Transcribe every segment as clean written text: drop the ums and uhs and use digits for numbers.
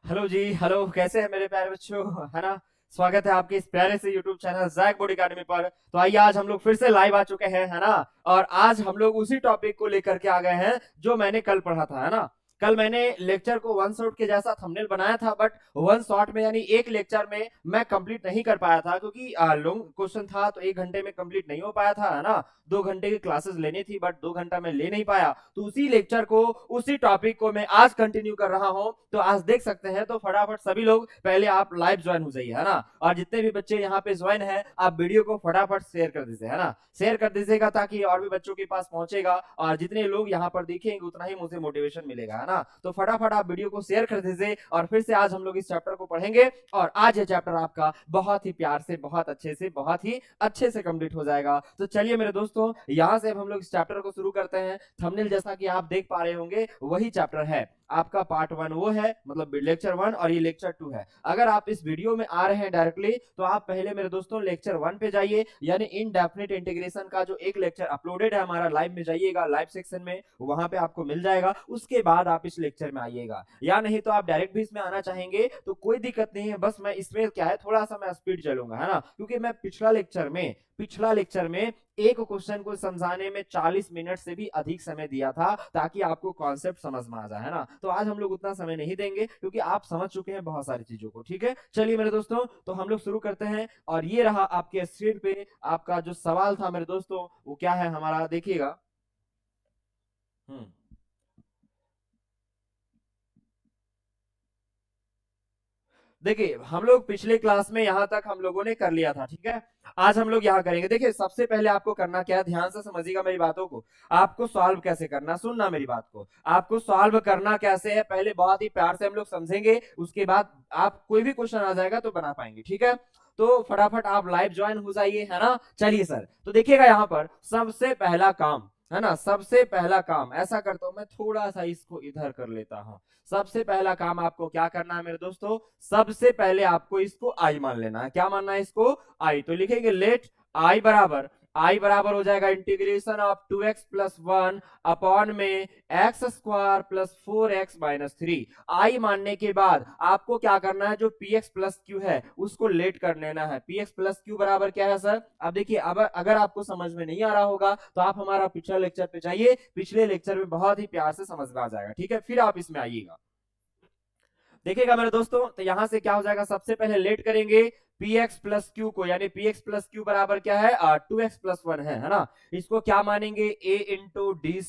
Hello जी। Hello, कैसे हैं मेरे प्यारे बच्चों? है ना। स्वागत है आपके इस प्यारे से YouTube channel JAC board academy पर। तो आइए, आज हम लोग फिर से लाइव आ चुके हैं, है ना। और आज हम लोग उसी टॉपिक को लेकर के आ गए हैं जो मैंने कल पढ़ा था, है ना। कल मैंने लेक्चर को वन शॉट के जैसा थंबनेल बनाया था, बट वन शॉट में यानी एक लेक्चर में मैं कंप्लीट नहीं कर पाया था, क्योंकि लॉन्ग क्वेश्चन था तो एक घंटे में कंप्लीट नहीं हो पाया था, है ना। 2 घंटे की क्लासेस लेनी थी, बट 2 घंटा में ले नहीं पाया। तो उसी लेक्चर को, उसी टॉपिक को मैं आज कंटिन्यू कर रहा हूं। तो आज देख सकते हैं, तो फटाफट सभी लोग पहले आप लाइव ज्वाइन हो जाइए, है ना। और जितने भी बच्चे यहाँ पे ज्वाइन है, आप वीडियो को फटाफट शेयर कर दीजिए, है ना। शेयर कर दीजिएगा ताकि और भी बच्चों के पास पहुंचेगा, और जितने लोग यहाँ पर देखेंगे उतना ही मुझे मोटिवेशन मिलेगा, है ना। तो फटाफट आप वीडियो को शेयर कर दीजिए, और फिर से आज हम लोग इस चैप्टर को पढ़ेंगे। और आज ये चैप्टर आपका बहुत ही प्यार से, बहुत अच्छे से, बहुत ही अच्छे से कंप्लीट हो जाएगा। तो चलिए मेरे दोस्तों, यहाँ से अब हम लोग इस चैप्टर को शुरू करते हैं। थंबनेल जैसा कि आप देख पा रहे होंगे, वही चैप्टर है आपका। पार्ट 1 वो है, मतलब लेक्चर 1, और ये लेक्चर 2 है। अगर आप इस वीडियो में आ रहे हैं डायरेक्टली, तो आप पहले मेरे दोस्तों लेक्चर 1 पे जाइए, यानी इनडेफिनिट इंटीग्रेशन का जो एक लेक्चर अपलोडेड है हमारा, लाइव में जाइएगा, लाइव सेक्शन में वहां पे आपको मिल जाएगा। उसके बाद आप इस लेक्चर में आइएगा, या नहीं तो आप डायरेक्ट भी इसमें आना चाहेंगे तो कोई दिक्कत नहीं है। बस मैं इसमें क्या है, थोड़ा सा मैं स्पीड चलूंगा, है ना, क्योंकि मैं पिछला लेक्चर में एक क्वेश्चन को समझाने में 40 मिनट से भी अधिक समय दिया था, ताकि आपको कॉन्सेप्ट समझ में आ जाए, है ना। तो आज हम लोग उतना समय नहीं देंगे, क्योंकि आप समझ चुके हैं बहुत सारी चीजों को। ठीक है, चलिए मेरे दोस्तों, तो हम लोग शुरू करते हैं। और ये रहा आपके स्क्रीन पे आपका जो सवाल था मेरे दोस्तों, वो क्या है हमारा, देखिएगा। हम्म देखिए, हम लोग पिछले क्लास में यहाँ तक हम लोगों ने कर लिया था, ठीक है। आज हम लोग यहाँ करेंगे। देखिए, सबसे पहले आपको करना क्या है, ध्यान से समझिएगा मेरी बातों को। आपको सॉल्व कैसे करना, सुनना मेरी बात को। आपको सॉल्व करना कैसे है, पहले बहुत ही प्यार से हम लोग समझेंगे, उसके बाद आप कोई भी क्वेश्चन आ जाएगा तो बना पाएंगे, ठीक है। तो फटाफट आप लाइव ज्वाइन हो जाइए, है ना। चलिए सर, तो देखिएगा यहाँ पर सबसे पहला काम, है ना, सबसे पहला काम ऐसा करता हूं मैं, थोड़ा सा इसको इधर कर लेता हूं। सबसे पहला काम आपको क्या करना है मेरे दोस्तों, सबसे पहले आपको इसको आई मान लेना है। क्या मानना है इसको? आई। तो लिखेंगे लेट आई बराबर हो जाएगा integration of 2x plus 1 upon में एक्स स्क्वायर प्लस 4x-3। आई मानने के बाद आपको क्या करना है, जो पी एक्स प्लस क्यू है उसको लेट कर लेना है। पी एक्स प्लस क्यू बराबर क्या है सर? अब देखिए, अब अगर आपको समझ में नहीं आ रहा होगा तो आप हमारा पिछला लेक्चर पे जाइए, पिछले लेक्चर में बहुत ही प्यार से समझ में आ जाएगा, ठीक है। फिर आप इसमें आइएगा, देखिएगा मेरे दोस्तों। तो यहां से क्या हो जाएगा, सबसे पहले लेट करेंगे पी एक्स प्लस क्यू को, यानी पी एक्स प्लस क्यू बराबर क्या है, 2x+1 है ना। इसको क्या मानेंगे, A into D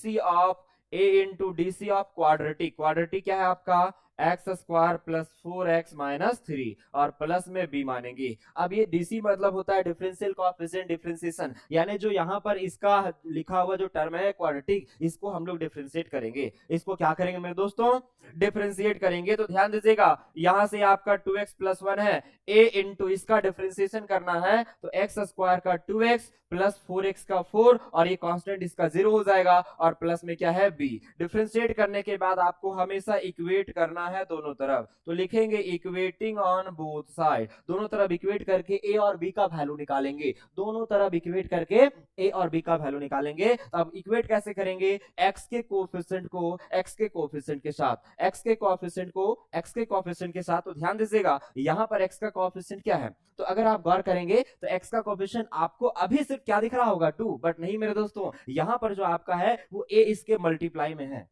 C of quadratic. Quadratic क्या है आपका, एक्स स्क्वायर प्लस 4x-3, और प्लस में बी मानेंगे। अब ये डीसी मतलब होता है डिफरेंशियल कोएफिशिएंट डिफरेंशिएशन, यानी जो यहाँ पर इसका लिखा हुआ जो टर्म है क्वाड्रेटिक, इसको हम लोग डिफरेंशिएट करेंगे। इसको क्या करेंगे मेरे दोस्तों, डिफरेंशिएट करेंगे। तो ध्यान दीजिएगा, यहां से आपका 2x+1 है, ए इंटू इसका डिफरेंशिएशन करना है, तो एक्स स्क्वायर का 2x प्लस 4x का 4, और ये कांस्टेंट इसका 0 हो जाएगा, और प्लस में क्या है, b। डिफरेंशिएट करने के बाद आपको हमेशा इक्वेट करना है दोनों तरफ, तो लिखेंगे इक्वेटिंग ऑन बोथ साइड। दोनों तरफ इक्वेट करके a और b का वैल्यू निकालेंगे, दोनों तरफ इक्वेट करके a और b का वैल्यू निकालेंगे। तो अब इक्वेट कैसे करेंगे, x के कोएफिशिएंट को x के कोएफिशिएंट के साथ, x के कोएफिशिएंट को x के कोएफिशिएंट के साथ। तो ध्यान दीजिएगा, यहां पर x का कोएफिशिएंट क्या है, तो अगर आप गौर करेंगे तो x का कोएफिशिएंट आपको अभी सिर्फ क्या दिख रहा होगा, 2, बट नहीं मेरे दोस्तों, यहां पर जो आपका है वो a इसके मल्टीप्लाई में है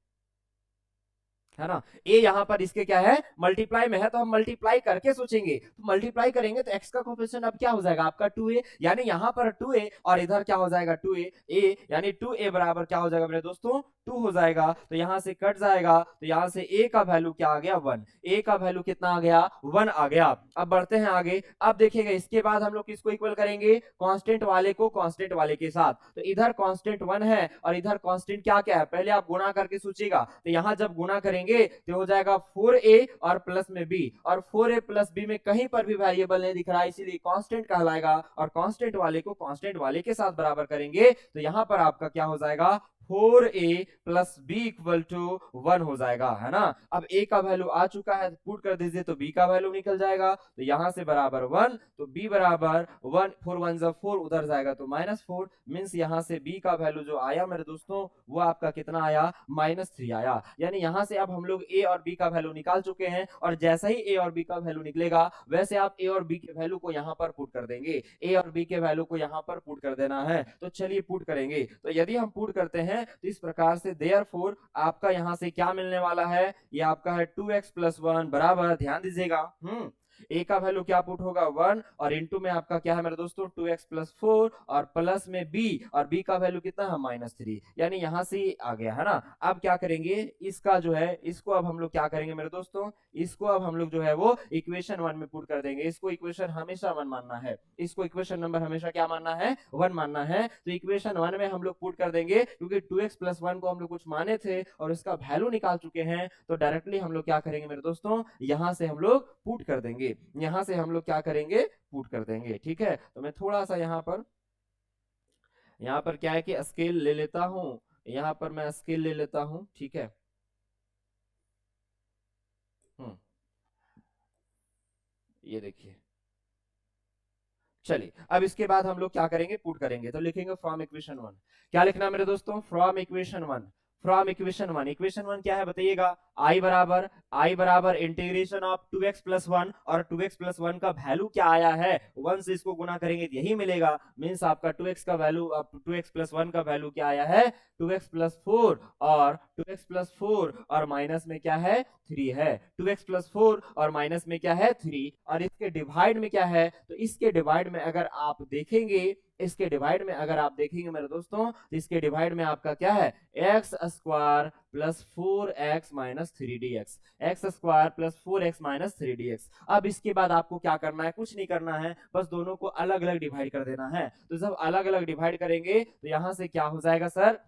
ना। ए यहां पर इसके क्या है, मल्टीप्लाई में है। तो हम मल्टीप्लाई करके सोचेंगे, तो मल्टीप्लाई करेंगे तो x का कोएफिशिएंट अब क्या हो जाएगा आपका 2a, यानी यहां पर 2a और इधर क्या हो जाएगा 2a, a यानी 2a बराबर क्या हो जाएगा मेरे दोस्तों, 2 हो जाएगा। तो यहां से कट जाएगा, तो यहां से a का वैल्यू क्या आ गया, 1। a का वैल्यू कितना आ गया, 1 आ गया। अब बढ़ते हैं आगे। अब देखिएगा, इसके बाद हम लोग किसको इक्वल करेंगे, कांस्टेंट वाले को कांस्टेंट वाले के साथ। तो इधर कांस्टेंट 1 है और इधर कांस्टेंट क्या क्या है, पहले आप गुणा करके सोचिएगा। तो यहां जब गुणा करेंगे तो हो जाएगा 4a और प्लस में b, और 4a प्लस b में कहीं पर भी वेरिएबल नहीं दिख रहा है, इसीलिए कांस्टेंट कहलाएगा। और कांस्टेंट वाले को कांस्टेंट वाले के साथ बराबर करेंगे, तो यहां पर आपका क्या हो जाएगा, 4a plus B equal to 1 हो जाएगा, है ना। अब a का वैल्यू आ चुका है, पुट कर दीजिए तो b का वैल्यू निकल जाएगा, तो यहां से बराबर 1, तो b बराबर 1, 4 1 जा 4, उधर जाएगा तो -4, मींस यहां से b का वैल्यू जो आया मेरे दोस्तों वो आपका कितना आया, -3 आया। यानी यहां से अब हम लोग a और b का वैल्यू निकाल चुके हैं, और जैसा ही a और b का वैल्यू निकलेगा वैसे आप a और b के वैल्यू को यहां पर पुट कर देंगे, a और b के वैल्यू को यहां पर पुट कर देना है। तो चलिए पुट करेंगे, तो यदि हम पुट करते हैं तो इस प्रकार से देयरफॉर आपका यहां से क्या मिलने वाला है, ये आपका है 2x + 1 बराबर, ध्यान दीजिएगा, a का वैल्यू क्या पुट होगा 1, और इनटू में आपका क्या है मेरे दोस्तों 2x + 4, और प्लस में b, और b का वैल्यू कितना है -3, यानी यहां से आ गया, है ना। अब क्या करेंगे, इसका जो है इसको अब हम लोग क्या करेंगे मेरे दोस्तों, इसको अब हम लोग जो है वो इक्वेशन 1 में पुट कर देंगे। इसको इक्वेशन हमेशा 1 मानना है, इसको इक्वेशन नंबर हमेशा क्या मानना है, 1 मानना है। तो इक्वेशन 1 में हम लोग पुट कर देंगे, क्योंकि 2x + 1 को हम लोग कुछ माने थे और इसका वैल्यू निकाल चुके हैं, तो डायरेक्टली हम लोग क्या करेंगे मेरे दोस्तों, यहां से हम लोग पुट कर देंगे, यहां से हम लोग क्या करेंगे, पुट कर देंगे। ठीक है, तो मैं थोड़ा सा यहाँ पर क्या है कि स्केल ले लेता हूं, यहाँ पर मैं स्केल ले लेता हूं, ठीक है। हम्म ये देखिए, चलिए अब इसके बाद हम लोग क्या करेंगे, पुट करेंगे, तो लिखेंगे फ्रॉम इक्वेशन 1, क्या लिखना है मेरे दोस्तों, from equation 1, from equation 1, equation 1 क्या है बताइएगा, आई बराबर इंटीग्रेशन ऑफ 2x + 1, और 2x + 1 का वैल्यू क्या आया है, 1 से इसको गुना करेंगे तो यही मिलेगा, मींस आपका 2x का वैल्यू, 2x + 1 का वैल्यू क्या आया है, 2x + 4, और 2x + 4 और माइनस में क्या है 3 है, 2x + 4 और माइनस में क्या है 3, और इसके डिवाइड में क्या है, तो इसके डिवाइड में अगर आप देखेंगे, इसके डिवाइड में अगर आप देखेंगे मेरे दोस्तों, तो इसके डिवाइड में आपका क्या है, x² + 4x - 3dx, x² + 4x - 3dx। अब इसके बाद आपको क्या करना है, कुछ नहीं करना है, बस दोनों को अलग अलग डिवाइड कर देना है। तो जब अलग अलग डिवाइड करेंगे तो यहां से क्या हो जाएगा सर,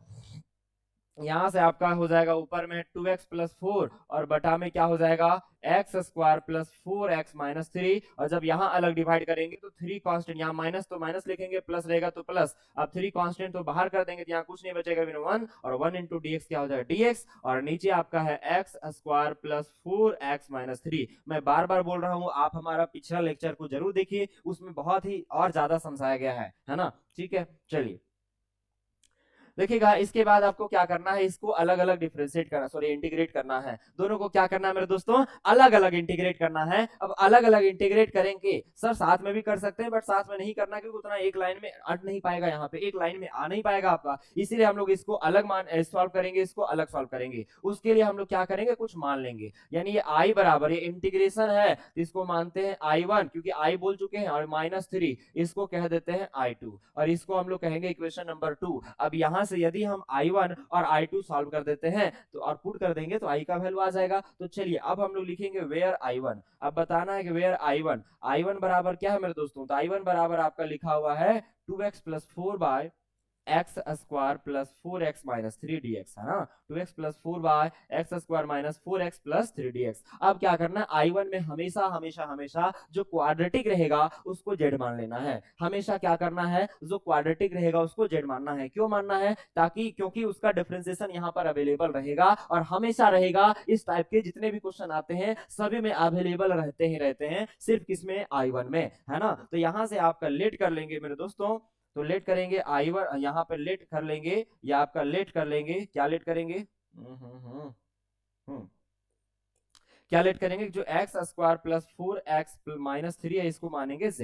यहां से आपका हो जाएगा ऊपर में 2x + 4, और बटा में क्या हो जाएगा, x² + 4x - 3, और जब यहां अलग डिवाइड करेंगे तो 3 कांस्टेंट, यहां माइनस तो माइनस लिखेंगे, प्लस रहेगा तो प्लस, अब 3 कांस्टेंट तो बाहर कर देंगे तो यहां कुछ नहीं बचेगा, 1, और 1 × dx क्या हो जाएगा dx, और नीचे आपका है x² + 4x - 3। मैं बार बार बोल रहा हूं, आप हमारा पिछला लेक्चर को जरूर देखिए, उसमें बहुत ही और ज्यादा समझाया गया है ना। ठीक है, चलिए देखिएगा, इसके बाद आपको क्या करना है, इसको अलग अलग डिफरेंशिएट करना, सॉरी इंटीग्रेट करना है, दोनों को क्या करना है मेरे दोस्तों, अलग अलग इंटीग्रेट करना है। अब अलग अलग इंटीग्रेट करेंगे सर, साथ में भी कर सकते हैं, बट साथ में नहीं करना, क्योंकि उतना एक लाइन में अट नहीं पाएगा, यहाँ पे एक लाइन में आ नहीं पाएगा आपका, इसीलिए हम लोग इसको अलग सॉल्व करेंगे, इसको अलग सॉल्व करेंगे। उसके लिए हम लोग क्या करेंगे, कुछ मान लेंगे, यानी ये आई बराबर, ये इंटीग्रेशन है तो इसको मानते हैं I1, क्योंकि आई बोल चुके हैं, और -3 इसको कह देते हैं I2, और इसको हम लोग कहेंगे इक्वेशन नंबर 2। अब यहाँ से यदि हम I1 और I2 सॉल्व कर देते हैं तो और पुट कर देंगे तो I का वैल्यू आ जाएगा। तो चलिए अब हम लोग लिखेंगे वेयर I1, अब बताना है कि वेयर I1 बराबर क्या है मेरे दोस्तों, तो I1 बराबर आपका लिखा हुआ है 2x + 4 x² + 4x - 3dx, है ना, 2x + 4 x² - 4x + 3dx। अब क्या करना है, I1 में हमेशा हमेशा हमेशा जो क्वाड्रेटिक रहेगा उसको z मान लेना है, हमेशा क्या करना है, जो क्वाड्रेटिक रहेगा उसको z मानना है। क्यों मानना है, ताकि क्योंकि उसका डिफरेंशिएशन यहाँ पर अवेलेबल रहेगा, और हमेशा रहेगा, इस टाइप के जितने भी क्वेश्चन आते हैं सभी में अवेलेबल रहते हैं, सिर्फ किसमें, I1 में, है ना। तो यहाँ से आपका लेट कर लेंगे मेरे दोस्तों, तो लेट करेंगे I1, यहाँ पे लेट कर लेंगे, या आपका लेट कर लेंगे, क्या लेट करेंगे, क्या लेट करेंगे, जो x² + 4x - 3 है इसको मानेंगे z,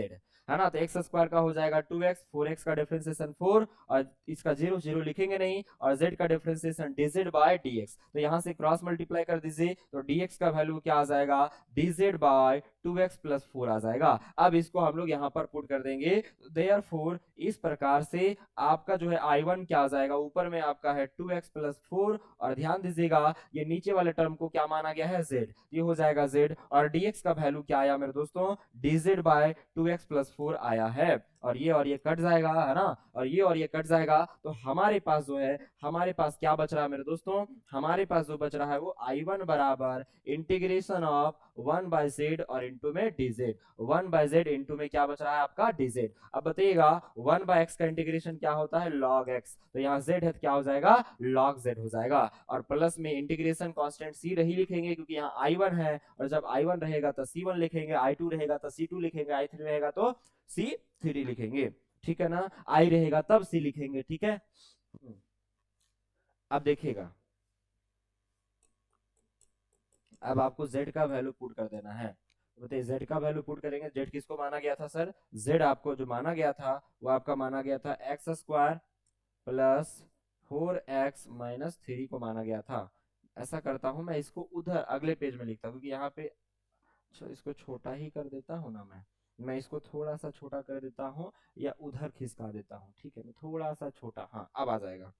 है ना। तो x² का हो जाएगा 2x, 4x का डिफरेंशिएशन 4, और इसका 0 0 लिखेंगे नहीं, और z का डिफरेंशिएशन dz/dx, तो यहाँ से क्रॉस मल्टीप्लाई कर दीजिए, तो dx का वैल्यू क्या आ जाएगा, dz/2x + 4 आ जाएगा। अब इसको हम लोग यहाँ पर पुट कर देंगे, देयरफॉर इस प्रकार से आपका जो है I1 क्या आ जाएगा, ऊपर में आपका है 2x + 4, और ध्यान दीजिएगा ये नीचे वाले टर्म को क्या माना गया है, z, ये हो जाएगा z, और dx का वैल्यू क्या आया मेरे दोस्तों, dz बाय 2x प्लस 4 आया है। और ये कट जाएगा, है ना, और ये कट जाएगा, तो हमारे पास जो है, हमारे पास क्या बच रहा है मेरे दोस्तों, हमारे पास जो बच रहा है वो I1 बराबर इंटीग्रेशन ऑफ 1/z और इंटू में dz, 1/z इंटू में क्या बच रहा है आपका dz। अब बताइएगा 1/x का इंटीग्रेशन क्या होता है, log x, तो यहाँ z है तो क्या हो जाएगा, log z हो जाएगा। और प्लस में इंटीग्रेशन कांस्टेंट c रही लिखेंगे क्योंकि यहाँ I1 है, और जब I1 रहेगा तो C1 लिखेंगे, I2 रहेगा तो C2 लिखेंगे, I3 रहेगा तो C3 लिखेंगे, ठीक है ना, I रहेगा तब C लिखेंगे, ठीक है। अब देखिएगा, अब आपको z का वैल्यू पुट कर देना है। तो बताइए z का वैल्यू पुट करेंगे, z किसको माना गया था सर, z आपको जो माना गया था वो आपका माना गया था x square plus 4x minus 3 को माना गया था। ऐसा करता हूं मैं, इसको उधर अगले पेज में लिखता हूं क्योंकि यहाँ पे इसको छोटा ही कर देता हूँ ना, मैं इसको थोड़ा सा छोटा कर देता हूँ या उधर खिसका देता हूँ, ठीक है, मैं थोड़ा सा छोटा, हाँ अब आ जाएगा,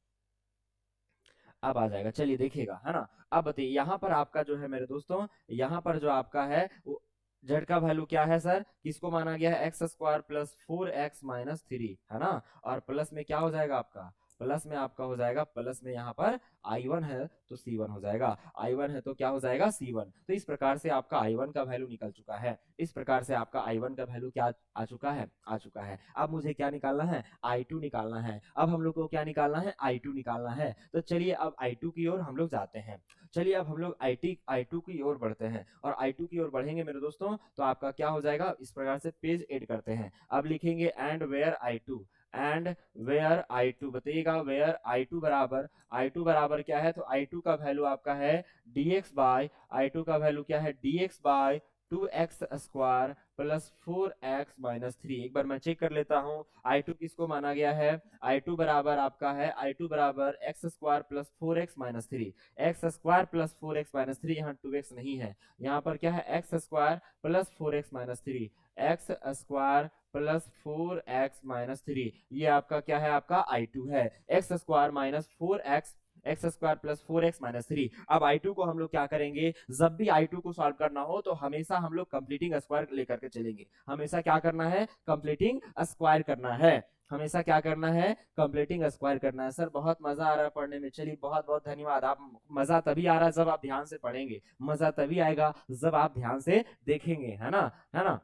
अब आ जाएगा, चलिए देखिएगा, है ना। अब बताइए यहाँ पर आपका जो है मेरे दोस्तों, यहाँ पर जो आपका है वो z का वैल्यू क्या है सर, किसको माना गया है, X square plus 4x minus 3, है ना, और प्लस में क्या हो जाएगा आपका, प्लस में आपका हो जाएगा, प्लस में यहाँ पर I1 है तो C1 हो जाएगा, I1 है तो क्या हो जाएगा C1। तो इस प्रकार से आपका I1 का वैल्यू निकल चुका है, इस प्रकार से आपका I1 का वैल्यू क्या आ चुका है, आ चुका है। अब मुझे क्या निकालना है, I2 निकालना है। अब हम लोग को क्या निकालना है, I2 निकालना है। तो चलिए अब I2 की ओर हम लोग जाते हैं, चलिए अब हम लोग I2 की ओर बढ़ते हैं, और I2 की ओर बढ़ेंगे मेरे दोस्तों तो आपका क्या हो जाएगा, इस प्रकार से पेज ऐड करते हैं। अब लिखेंगे and where I2, and where I2, बताइएगा वेयर I2 बराबर क्या है, तो I2 का वैल्यू आपका है dx बाय, I2 का वैल्यू क्या है, dx by 2x square plus 4x minus 3। एक बार मैं चेक कर लेता हूँ, I2 किसको माना गया है, I2 बराबर आपका है, I2 बराबर x square plus 4x minus 3, x square plus 4x minus 3, यहाँ 2x नहीं है, यहाँ पर क्या है, X square plus 4x minus 3, x square plus 4x minus 3, ये आपका क्या है, आपका I2 है, X square minus 4x, x square plus 4x minus 3। अब I2 को हम लोग क्या करेंगे, जब भी I2 को सॉल्व करना हो तो हमेशा हम लोग कंप्लीटिंग स्क्वायर लेकर के चलेंगे, हमेशा क्या करना है, कंप्लीटिंग स्क्वायर करना है, हमेशा क्या करना है, कंप्लीटिंग स्क्वायर करना है। सर बहुत मजा आ रहा है पढ़ने में, चलिए बहुत बहुत धन्यवाद। आप, मजा तभी आ रहा है जब आप ध्यान से पढ़ेंगे, मजा तभी आएगा जब आप ध्यान से देखेंगे, है ना, है ना।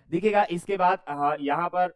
देखिएगा इसके बाद यहाँ पर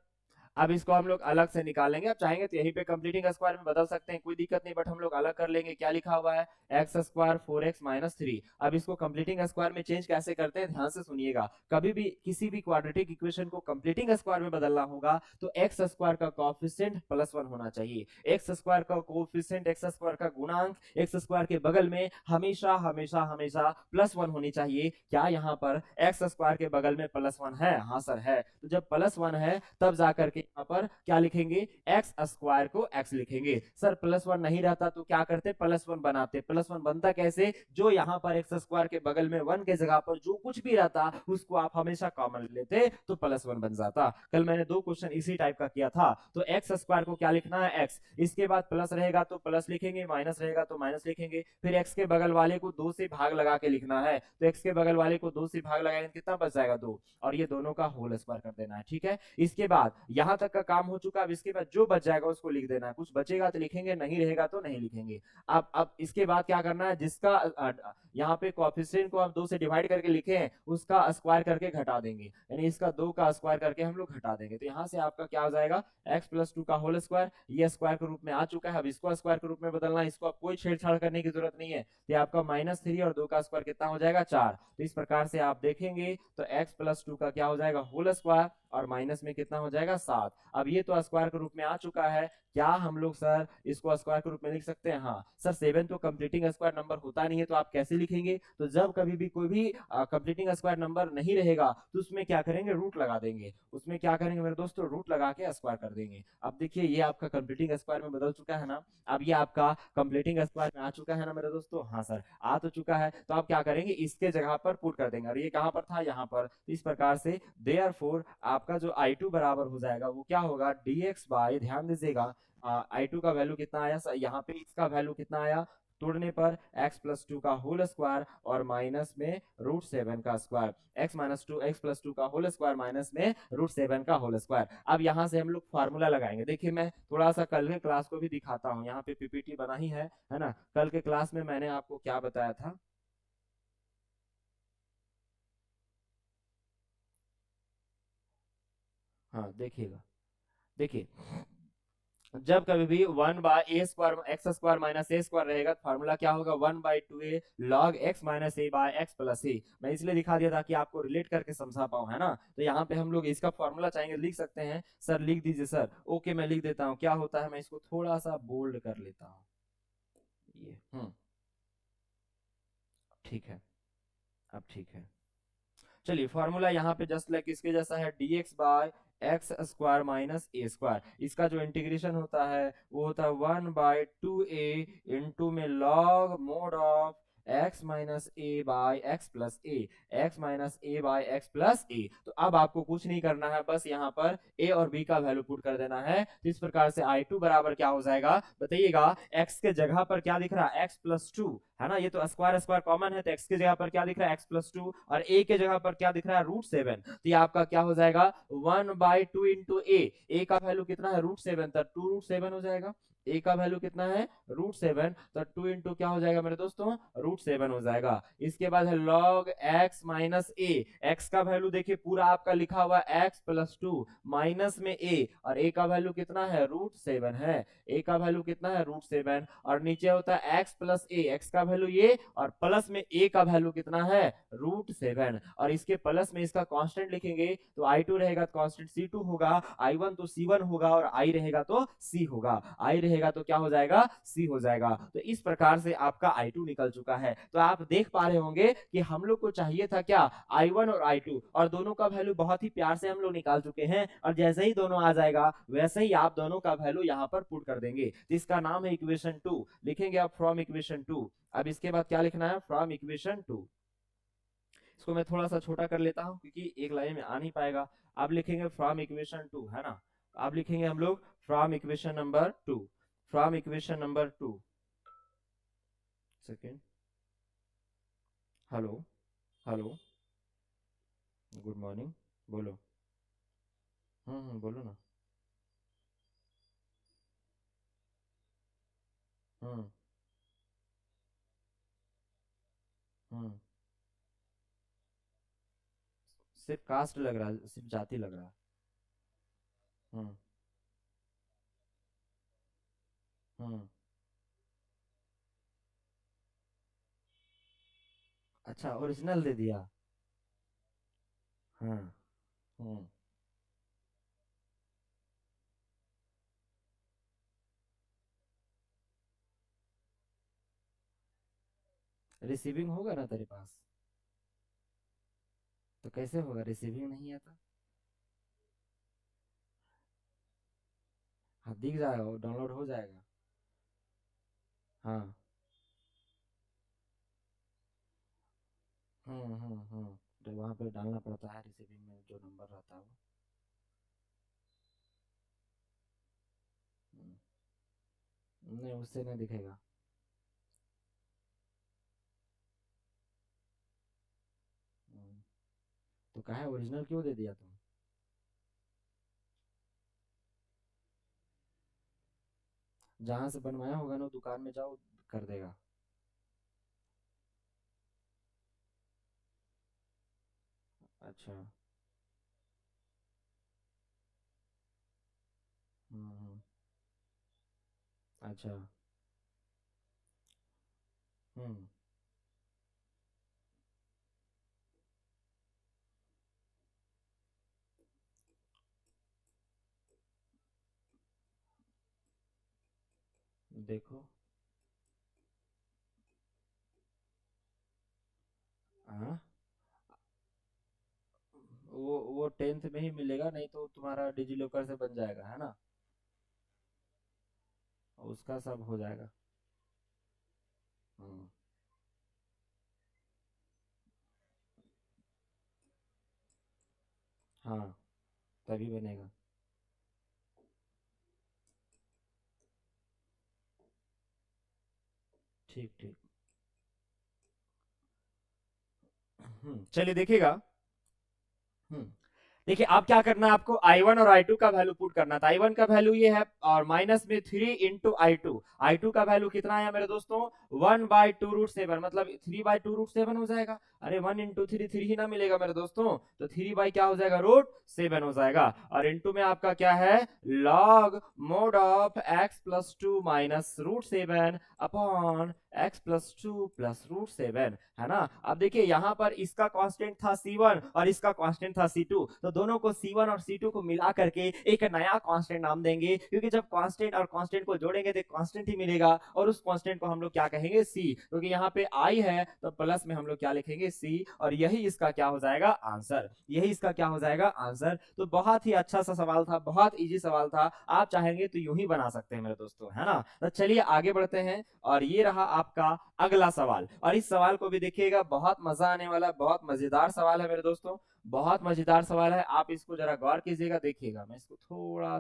अब इसको हम लोग अलग से निकालेंगे, अब चाहेंगे तो यहीं पे कंप्लीटिंग स्क्वायर में बदल सकते हैं, कोई दिक्कत नहीं, बट हम लोग अलग कर लेंगे। क्या लिखा हुआ है, एक्स स्क्वायर 4x माइनस 3। अब इसको कंप्लीटिंग स्क्वायर में चेंज कैसे करते हैं, ध्यान से सुनिएगा। कभी भी किसी भी क्वाड्रेटिक इक्वेशन को कंप्लीटिंग स्क्वायर में बदलना होगा तो एक्स स्क्वायर का कोएफिशिएंट +1 होना चाहिए, एक्स स्क्वायर का कोएफिशिएंट, एक्स स्क्वायर का गुणांक एक्स स्क्वायर के बगल में हमेशा हमेशा हमेशा +1 होनी चाहिए। क्या यहाँ पर एक्स स्क्वायर के बगल में +1 है, हाँ सर है, तो जब +1 है तब जाकर के यहाँ पर क्या लिखेंगे, एक्स स्क्वायर को x लिखेंगे। सर +1 नहीं रहता तो क्या करते, +1 बनाते, +1 बनता कैसे, जो यहाँ पर एक्स स्क्वायर के बगल में 1 के जगह पर जो कुछ भी रहता उसको आप हमेशा कॉमन लेते तो +1 बन जाता। कल मैंने 2 क्वेश्चन इसी टाइप का किया था। तो एक्स स्क्वायर को क्या लिखना है, x, इसके बाद प्लस रहेगा तो प्लस लिखेंगे, माइनस रहेगा तो माइनस लिखेंगे, फिर x के बगल वाले को 2 से भाग लगा के लिखना है, तो x के बगल वाले को 2 से भाग लगाएंगे कितना बच जाएगा, 2, और ये दोनों का होल स्क्वायर कर देना है, ठीक है। इसके बाद यहाँ तक का काम हो चुका। अब इसके बाद जो बच जाएगा उसको लिख देना है, कुछ बचेगा तो लिखेंगे, नहीं रहेगा तो नहीं लिखेंगे। अब इसके बाद क्या करना है, जिसका यहाँ पे कोएफिशिएंट को हम 2 से डिवाइड करके लिखे हैं उसका स्क्वायर करके घटा देंगे, यानी इसका 2 का स्क्वायर करके हम लोग घटा देंगे। तो यहाँ से आपका क्या हो जाएगा, x प्लस 2 का होल स्क्वायर, ये स्क्वायर के रूप में आ चुका है। अब इसको स्क्वायर के रूप में बदलना है, इसको आप कोई छेड़छाड़ करने की जरूरत नहीं है। तो आपका -3 और 2 का स्क्वायर कितना हो जाएगा, 4। तो इस प्रकार से आप देखेंगे तो x प्लस 2 का क्या हो जाएगा, होल स्क्वायर, और माइनस में कितना हो जाएगा, 7। अब ये तो स्क्वायर के रूप में आ चुका है, क्या हम लोग सर इसको स्क्वायर के रूप में लिख सकते हैं, हाँ सर। 7 तो कंप्लीटिंग स्क्वायर नंबर होता नहीं है तो आप कैसे लिखेंगे, तो जब कभी भी कोई भी कंप्लीटिंग स्क्वायर नंबर नहीं रहेगा तो उसमें क्या करेंगे, रूट लगा देंगे, उसमें क्या करेंगे मेरे दोस्तों, रूट लगा के स्क्वायर कर देंगे। अब देखिए ये आपका कंप्लीटिंग स्क्वायर में बदल चुका है ना, अब ये आपका कंप्लीटिंग स्क्वायर में आ चुका है ना मेरे दोस्तों, हाँ सर आ तो चुका है। तो आप क्या करेंगे, इसके जगह पर पुट कर देंगे, और ये कहां पर था, यहाँ पर। तो इस प्रकार से देयरफॉर आपका जो I2 बराबर हो जाएगा वो क्या होगा, dx बाय, ध्यान दीजिएगा I2 का वैल्यू कितना आया, यहाँ पे इसका वैल्यू कितना आया, तोड़ने पर x+2 का होल स्क्वायर और माइनस में √7 का स्क्वायर, x-2 का होल स्क्वायर माइनस में √7 का होल स्क्वायर। अब यहाँ से हम लोग फार्मूला लगाएंगे। देखिए मैं थोड़ा सा कल के क्लास को भी दिखाता हूँ, यहाँ पे पीपीटी बना ही है ना। कल के क्लास में मैंने आपको क्या बताया था। हाँ देखिएगा, देखिए जब कभी भी 1/a² - x² - a² रहेगा तो फार्मूला क्या होगा, 1/2a log x - a/x+a। मैं इसलिए दिखा दिया था कि आपको रिलेट करके समझा पाऊं, है ना। तो यहाँ पे हम लोग इसका फार्मूला चाहेंगे, लिख सकते हैं। सर लिख दीजिए सर। ओके मैं लिख देता हूँ। क्या होता है, मैं इसको थोड़ा सा बोल्ड कर लेता हूँ। ये ठीक है, अब ठीक है। चलिए फार्मूला यहाँ पे जस्ट लाइक इसके जैसा है, dx/x² - a²। इसका जो इंटीग्रेशन होता है वो होता है 1/2a इंटू में log mode of x - a/x+a। तो अब आपको कुछ नहीं करना है, बस यहाँ पर a और b का वैल्यू पुट कर देना है। तो इस प्रकार से I2 बराबर क्या हो जाएगा बताइएगा। x के जगह पर क्या दिख रहा है, x+2, है ना। ये तो स्क्वायर स्क्वायर कॉमन है, तो x की जगह पर क्या दिख रहा है, x+2, और a के जगह पर क्या दिख रहा है, √7। तो ये आपका क्या हो जाएगा, 1/2 इंटू a का वैल्यू कितना है, √7, तो 2√7 हो जाएगा। a का वैल्यू कितना है, √7, तो 2 इंटू क्या हो जाएगा मेरे दोस्तों, √7 हो जाएगा। इसके बाद है log x - a। x का वैल्यू देखिए पूरा आपका लिखा हुआ है x+2 माइनस में a, और a का वैल्यू कितना है, √7 है। a का वैल्यू कितना है, √7, और नीचे होता है x+a। x का वैल्यू ये, और प्लस में a का वैल्यू कितना है, √7, और इसके प्लस में इसका कांस्टेंट लिखेंगे तो I2 रहेगा तो कांस्टेंट C2 होगा, I1 तो C1 होगा, और I रहेगा तो C होगा। I रहेगा तो क्या हो जाएगा, C हो जाएगा। तो इस प्रकार से आपका I2 निकल चुका है। तो आप देख पा रहे होंगे कि हम लोग को चाहिए था क्या, I1 और I2, और दोनों का वैल्यू बहुत ही प्यार से हम लोग निकाल चुके हैं। और जैसे ही दोनों आ जाएगा वैसे ही आप दोनों का वैल्यू यहाँ पर पुट कर देंगे। इसका नाम है इक्वेशन 2। लिखेंगे आप फ्रॉम इक्वेशन 2। अब इसके बाद क्या लिखना है, फ्रॉम इक्वेशन 2। इसको मैं थोड़ा सा छोटा कर लेता हूँ क्योंकि एक लाइन में आ नहीं पाएगा। आप लिखेंगे फ्रॉम इक्वेशन 2, है ना। आप लिखेंगे हम लोग from equation number 2, from equation number 2। Second, hello, hello, good morning, बोलो। बोलो ना। हम्म हम्म सिर्फ कास्ट लग रहा है, सिर्फ जाति लग रहा है। हम्म हम्म अच्छा, ओरिजिनल दे दिया। हाँ। हम्म रिसीविंग होगा ना तेरे पास, तो कैसे होगा, रिसीविंग नहीं है तो। हाँ दिख जाएगा, वो डाउनलोड हो जाएगा। हाँ। तो वहाँ पे डालना पड़ता है रिसीविंग में जो नंबर रहता है वो। नहीं उससे नहीं दिखेगा। हम्म, तो कहा ओरिजिनल क्यों दे दिया तुम। जहाँ से बनवाया होगा ना दुकान में जाओ, कर देगा। अच्छा। हम्म अच्छा। हम्म देखो। हाँ वो 10th में ही मिलेगा, नहीं तो तुम्हारा डिजी लॉकर से बन जाएगा, है ना। उसका सब हो जाएगा। हम्म हाँ तभी बनेगा। ठीक। ठीक ठीक। चलिए देखिएगा। देखिए अब क्या करना है आपको, I1 और I2 का वैल्यू पुट करना था। I1 का वैल्यू ये है और माइनस में 3 इंटू I2 का वैल्यू कितना आया मेरे दोस्तों 1/2√7, मतलब 3/2√7 हो जाएगा। अरे 1 इंटू 3 ही ना मिलेगा मेरे दोस्तों, तो 3 बाई क्या हो जाएगा √7 हो जाएगा। और इंटू में आपका क्या है log mode of x plus 2 minus √7 upon x plus 2 plus √7, है ना। अब देखिए यहाँ पर इसका कांस्टेंट था C1 और इसका कांस्टेंट था C2, तो दोनों को C1 और C2 को मिला करके एक नया कांस्टेंट नाम देंगे, क्योंकि जब कांस्टेंट और कांस्टेंट को जोड़ेंगे तो कांस्टेंट ही मिलेगा, और उस कांस्टेंट को हम लोग क्या कहेंगे C, क्योंकि यहाँ पे I है तो प्लस में हम लोग क्या लिखेंगे C, और यही इसका क्या हो जाएगा आंसर, यही इसका क्या हो जाएगा आंसर। तो बहुत ही अच्छा सा सवाल था, बहुत इजी सवाल था, आप चाहेंगे तो यूं ही बना सकते हैं मेरे दोस्तों, है ना। तो चलिए आगे बढ़ते हैं, और ये रहा आपका अगला सवाल, और इस सवाल को भी देखिएगा, बहुत मजा आने वाला, बहुत मजेदार सवाल है मेरे दोस्तों, बहुत मजेदार सवाल है। आप इसको जरा गौर कीजिएगा, देखिएगा। मैं इसको थोड़ा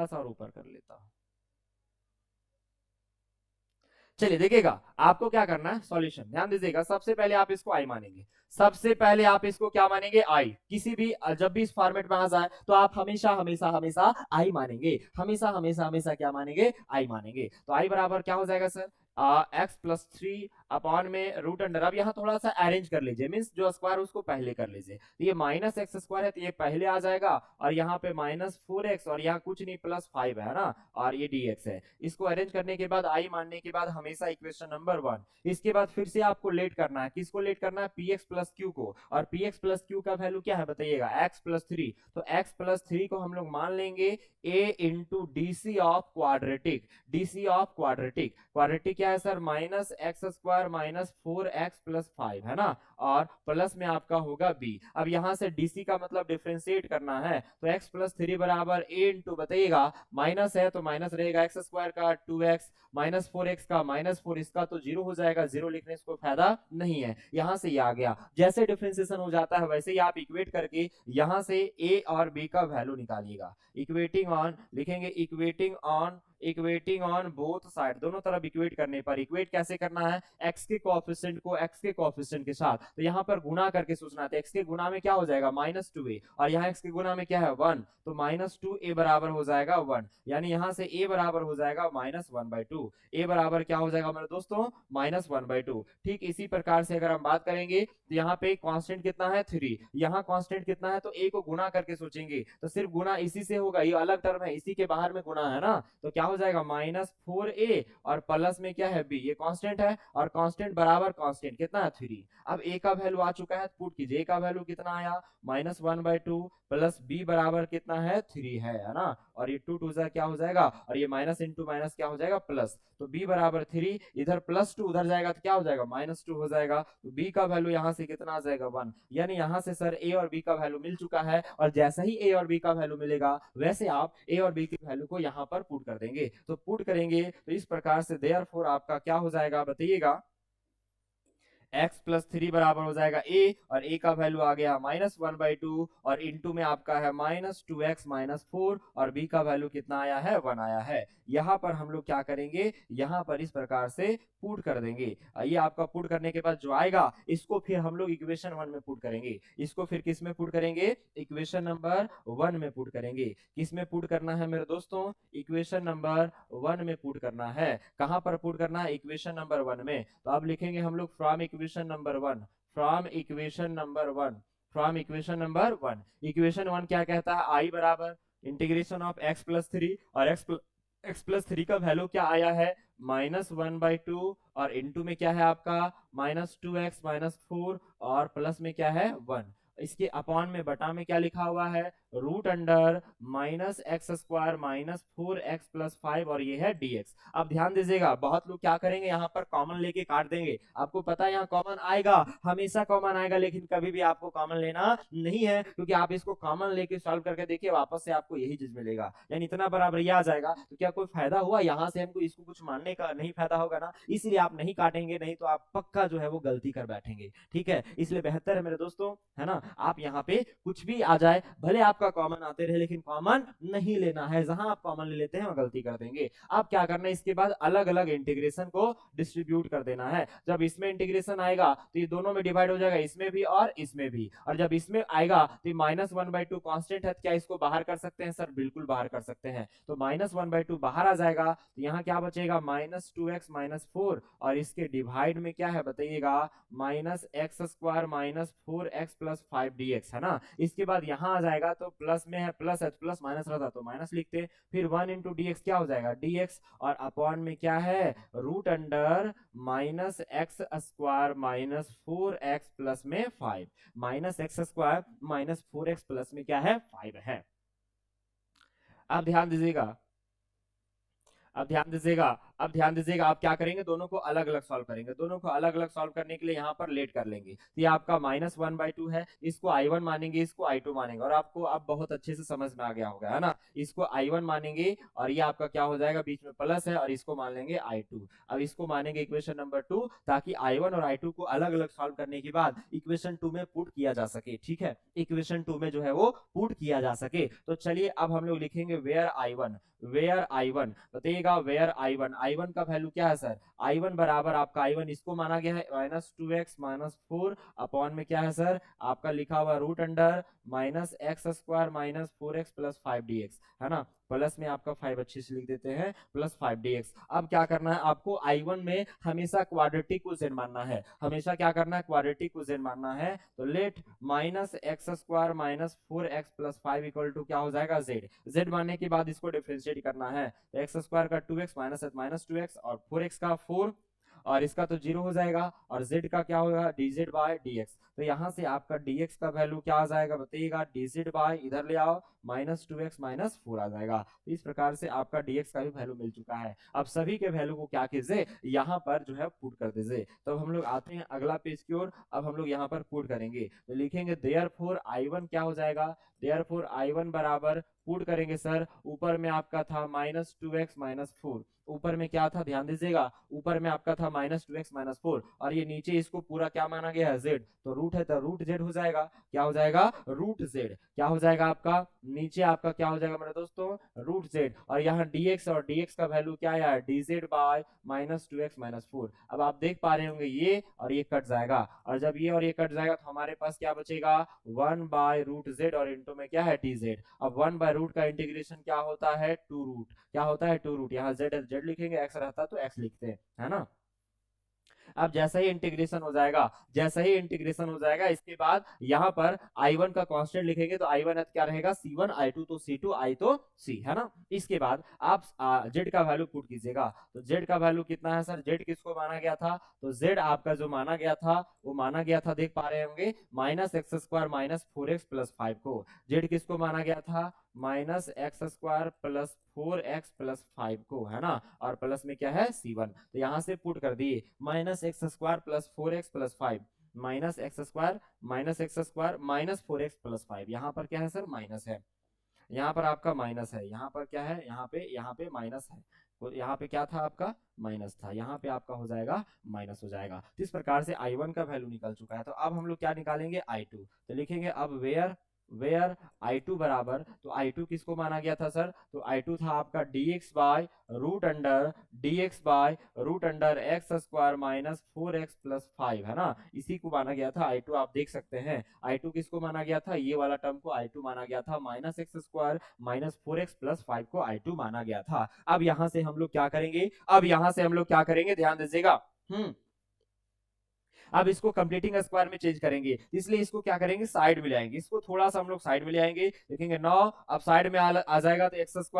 सा और ऊपर कर लेता हूं। चलिए देखिएगा, आपको क्या करना है, सॉल्यूशन ध्यान दीजिएगा। सबसे पहले आप इसको आई मानेंगे, सबसे पहले आप इसको क्या मानेंगे आई। किसी भी जब भी इस फॉर्मेट में आ जाए तो आप हमेशा हमेशा हमेशा आई मानेंगे, हमेशा हमेशा हमेशा क्या मानेंगे, आई मानेंगे। तो आई बराबर क्या हो जाएगा सर एक्स प्लस 3 अपॉन में रूट अंडर। अब यहाँ थोड़ा सा अरेंज कर लीजिए, मीन्स जो स्क्वायर उसको पहले कर लीजिए। तो ये माइनस एक्स स्क्वायर है तो ये पहले आ जाएगा, और यहाँ पे -4x और यहाँ कुछ नहीं +5 है ना, और ये dx है। इसको अरेंज करने के बाद आई मानने के बाद हमेशा इक्वेशन नंबर 1। इसके बाद फिर से आपको लेट करना है, किसको लेट करना है, px प्लस क्यू को, और px प्लस क्यू का वैल्यू क्या है बताइएगा x प्लस 3। तो x प्लस 3 को हम लोग मान लेंगे a into D C of quadratic, D of quadratic, quadratic क्या है sir -x² minus 4x plus 5, है ना, और प्लस में आपका होगा b। अब यहां से dc का मतलब डिफरेंशिएट करना है, तो x प्लस 3 बराबर a इंटू बताइएगा, माइनस है तो माइनस रहेगा x² का 2x माइनस 4x का -4, इसका तो 0 हो जाएगा, 0 लिखने से कोई फायदा नहीं है। यहां से ये आ गया, जैसे डिफरेंशिएशन हो जाता है वैसे ही आप इक्वेट करके यहां से a और b का वैल्यू निकालिएगा। इक्वेटिंग ऑन लिखेंगे, इक्वेटिंग ऑन बोथ साइड, दोनों तरफ इक्वेट करने पर, इक्वेट कैसे करना है, x के कोएफिशिएंट को x के कोएफिशिएंट के साथ, तो यहाँ पर गुना करके सोचना है। x के गुना में क्या हो जाएगा -2a, और यहाँ x के गुना में क्या है 1, तो -2a बराबर हो जाएगा 1, यानी यहाँ से a बराबर हो जाएगा -1/2। a बराबर क्या हो जाएगा मेरे दोस्तों -1/2। ठीक इसी प्रकार से अगर हम बात करेंगे तो यहाँ पे कांस्टेंट कितना है 3, यहाँ कांस्टेंट कितना है, तो a को गुना करके सोचेंगे तो सिर्फ गुना इसी से होगा, ये अलग टर्म है, इसी के बाहर में गुना है ना, तो क्या हो जाएगा -4a और प्लस में क्या है b, ये कांस्टेंट है, और कांस्टेंट बराबर कांस्टेंट कितना है 3। अब a का वैल्यू आ चुका है, पुट कीजिए, a का वैल्यू कितना आया -1/2 प्लस b बराबर कितना है 3 है ना, और ये 2 2 क्या हो जाएगा, और ये माइनस इंटू माइनस क्या हो जाएगा प्लस, तो b बराबर 3, इधर +2 उधर जाएगा तो क्या हो जाएगा -2 हो जाएगा, तो b का वैल्यू यहाँ से कितना आ जाएगा 1, यानी यहाँ से सर a और b का वैल्यू मिल चुका है, और जैसा ही a और b का वैल्यू मिलेगा वैसे आप a और b की वैल्यू को यहाँ पर पुट कर देंगे। तो पुट करेंगे तो इस प्रकार से देयरफॉर आपका क्या हो जाएगा बताइएगा, x प्लस 3 बराबर हो जाएगा a, और a का वैल्यू आ गया -1/2, और इंटू में आपका है -2x माइनस 4, और b का वैल्यू कितना आया है 1 आया है। यहाँ पर हम लोग क्या करेंगे, यहाँ पर इस प्रकार से पुट कर देंगे। ये आपका पुट करने के बाद जो आएगा इसको फिर हम लोग इक्वेशन 1 में पुट करेंगे, इसको फिर किस में पुट करेंगे, इक्वेशन नंबर 1 में पुट करेंगे। किस में पुट करना है मेरे दोस्तों, इक्वेशन नंबर 1 में पुट करना है। कहां पर पुट करना है, इक्वेशन नंबर 1 में। तो अब लिखेंगे हम लोग from equation number 1, from equation number 1, from equation number 1। Equation 1 क्या कहता है, आई बराबर इंटीग्रेशन ऑफ x प्लस 3, और x प्लस 3 का वैल्यू क्या आया है -1/2, और इनटू में क्या है आपका -2x माइनस 4, और प्लस में क्या है 1। इसके अपॉन में बटा में क्या लिखा हुआ है root under -x² minus 4x plus 5, और ये है dx। अब ध्यान दीजिएगा, बहुत लोग क्या करेंगे यहाँ पर कॉमन लेके काट देंगे, आपको पता है यहाँ कॉमन आएगा, हमेशा कॉमन आएगा, लेकिन कभी भी आपको कॉमन लेना नहीं है, क्योंकि आप इसको कॉमन लेके सॉल्व करके देखिए वापस से आपको यही चीज मिलेगा, यानी इतना बराबर ये आ जाएगा। तो क्या कोई फायदा हुआ यहाँ से, हमको इसको कुछ मानने का नहीं फायदा होगा ना, इसलिए आप नहीं काटेंगे, नहीं तो आप पक्का जो है वो गलती कर बैठेंगे। ठीक है, इसलिए बेहतर है मेरे दोस्तों, है ना, आप यहाँ पे कुछ भी आ जाए, भले आपका कॉमन आते रहे, लेकिन कॉमन नहीं लेना है। जहां आप कॉमन ले लेते हैं वह गलती कर देंगे। आप क्या करना है, इसके बाद अलग अलग इंटीग्रेशन को डिस्ट्रीब्यूट कर देना है। जब इसमें इंटीग्रेशन आएगा तो ये दोनों में डिवाइड हो जाएगा, इसमें भी और इसमें भी। और जब इसमें आएगा तो -1/2 कांस्टेंट है, क्या इसको बाहर कर सकते हैं सर? बिल्कुल बाहर कर सकते हैं। तो -1/2 बाहर आ जाएगा, तो यहाँ क्या बचेगा, -2x - 4, और इसके डिवाइड में क्या है बताइएगा, -x² - 4x + 5dx, है ना। इसके बाद यहाँ आ जाएगा तो प्लस में है, प्लस है, प्लस माइनस रहता तो माइनस लिखते, फिर 1 × dx क्या हो जाएगा, dx, और अपॉन में क्या है, root under -x² - 4x plus में 5, -x² - 4x प्लस में क्या है, 5 है। अब ध्यान दीजिएगा, अब ध्यान दीजिएगा, अब ध्यान दीजिएगा, आप क्या करेंगे, दोनों को अलग अलग सॉल्व करेंगे। दोनों को अलग अलग सॉल्व करने के लिए यहाँ पर लेट कर लेंगे। तो ये आपका -1/2 है, इसको I1 मानेंगे, इसको I2 मानेंगे, और आपको अब बहुत अच्छे से समझ में आ गया होगा, है ना। इसको I1 मानेंगे और ये आपका क्या हो जाएगा, बीच में प्लस है, और इसको मान लेंगे I2। अब इसको मानेंगे इक्वेशन नंबर 2, ताकि I1 और I2 को अलग अलग सॉल्व करने के बाद इक्वेशन 2 में पुट किया जा सके। ठीक है, इक्वेशन 2 में जो है वो पुट किया जा सके। तो चलिए अब हम लोग लिखेंगे वेयर I1 बताइएगा, वेयर I1 का वैल्यू क्या है सर, I1 बराबर आपका I1 इसको माना गया है -2x - 4 अपॉन में क्या है सर, आपका लिखा हुआ root under -x² - 4x + 5dx, है ना। प्लस में आपका 5 अच्छे से लिख देते हैं, प्लस 5dx। अब क्या करना है आपको, I1 में हमेशा क्वाड्रेटिक को z मानना है, हमेशा क्या करना है, क्वाड्रेटिक को z मानना है। तो लेट -x² - 4x + 5 = क्या हो जाएगा, z मानने के बाद इसको डिफरेंशिएट करना है। तो x² का 2x - 2x और 4x का 4, और इसका तो 0 हो जाएगा, और z का क्या होगा, dz/dx। तो यहाँ से आपका dx का वैल्यू क्या आ जाएगा बताइएगा, dz/ इधर ले आओ, -2x - 4 आ जाएगा। तो इस प्रकार से आपका dx का भी वैल्यू मिल चुका है। अब सभी के वैल्यू को क्या कीजिए, यहाँ पर जो है पुट कर दीजिए। तो हम लोग आते हैं अगला पेज की ओर। अब हम लोग यहाँ पर पुट करेंगे, तो लिखेंगे देयरफॉर I1 क्या हो जाएगा, देयरफॉर I1 बराबर, पुट करेंगे सर, ऊपर में आपका था -2x - 4, ऊपर में क्या था ध्यान दीजिएगा, ऊपर में आपका था -2x - 4, और ये नीचे इसको पूरा क्या माना गया है, z, तो रूट है तो रूट z हो जाएगा। क्या हो जाएगा, रूट z। क्या हो जाएगा आपका, नीचे आपका क्या हो जाएगा मेरे दोस्तों, रूट z, और यहाँ dx, और dx का वैल्यू क्या है, dz/-2x - 4। अब आप देख पा रहे होंगे ये और ये कट जाएगा, और जब ये और ये कट जाएगा तो हमारे पास क्या बचेगा, 1/√z, और इनटू में क्या है, dz। अब 1/रूट का इंटीग्रेशन क्या होता है, 2 रूट, क्या होता है, 2 रूट। यहाँ z लिखेंगे, x रहता तो x लिखते हैं, है ना। अब जैसा ही इंटीग्रेशन हो जाएगा, जैसा ही इंटीग्रेशन हो जाएगा, इसके बाद यहाँ पर I1 का कांस्टेंट लिखेंगे, तो I1 क्या रहेगा, C1, I2 तो C2, I तो C, है ना। इसके बाद आप Z का वैल्यू पुट कीजिएगा। तो Z का वैल्यू कितना है सर, Z किसको माना गया था, तो Z आपका जो माना गया था वो माना गया था, देख पा रहे होंगे, -x² - 4x + 5 को। Z किसको माना गया था, -x² + 4x + 5 को, है ना, और प्लस में क्या है, C1। तो यहाँ से पुट कर दिए, -x² + 4x + 5, -x² - 4x + 5, यहाँ पर क्या है सर, माइनस है, यहाँ पर आपका माइनस है, यहाँ पर क्या है, यहाँ पे माइनस है। तो यहाँ पे क्या था आपका, माइनस था, यहाँ पे आपका हो जाएगा माइनस हो जाएगा। तो इस प्रकार से I1 का वैल्यू निकल चुका है। तो अब हम लोग क्या निकालेंगे, I2। तो लिखेंगे अब वेयर I2 बराबर, तो I2 किसको माना गया था सर, तो I2 था आपका dx/रूट अंडर x² - 4x + 5, है ना, इसी को माना गया था I2। आप देख सकते हैं I2 किसको माना गया था, ये वाला टर्म को I2 माना गया था, -x² - 4x + 5 को I2 माना गया था। अब यहाँ से हम लोग क्या करेंगे, अब यहाँ से हम लोग क्या करेंगे, ध्यान दीजिएगा। अब इसको कंप्लीटिंग स्क्वायर में चेंज करेंगे, इसलिए इसको क्या करेंगे, साइड में ले आएंगे, इसको थोड़ा सा हम लोग साइड में ले आएंगे, देखेंगे 9, अब साइड में आ जाएगा तो x² -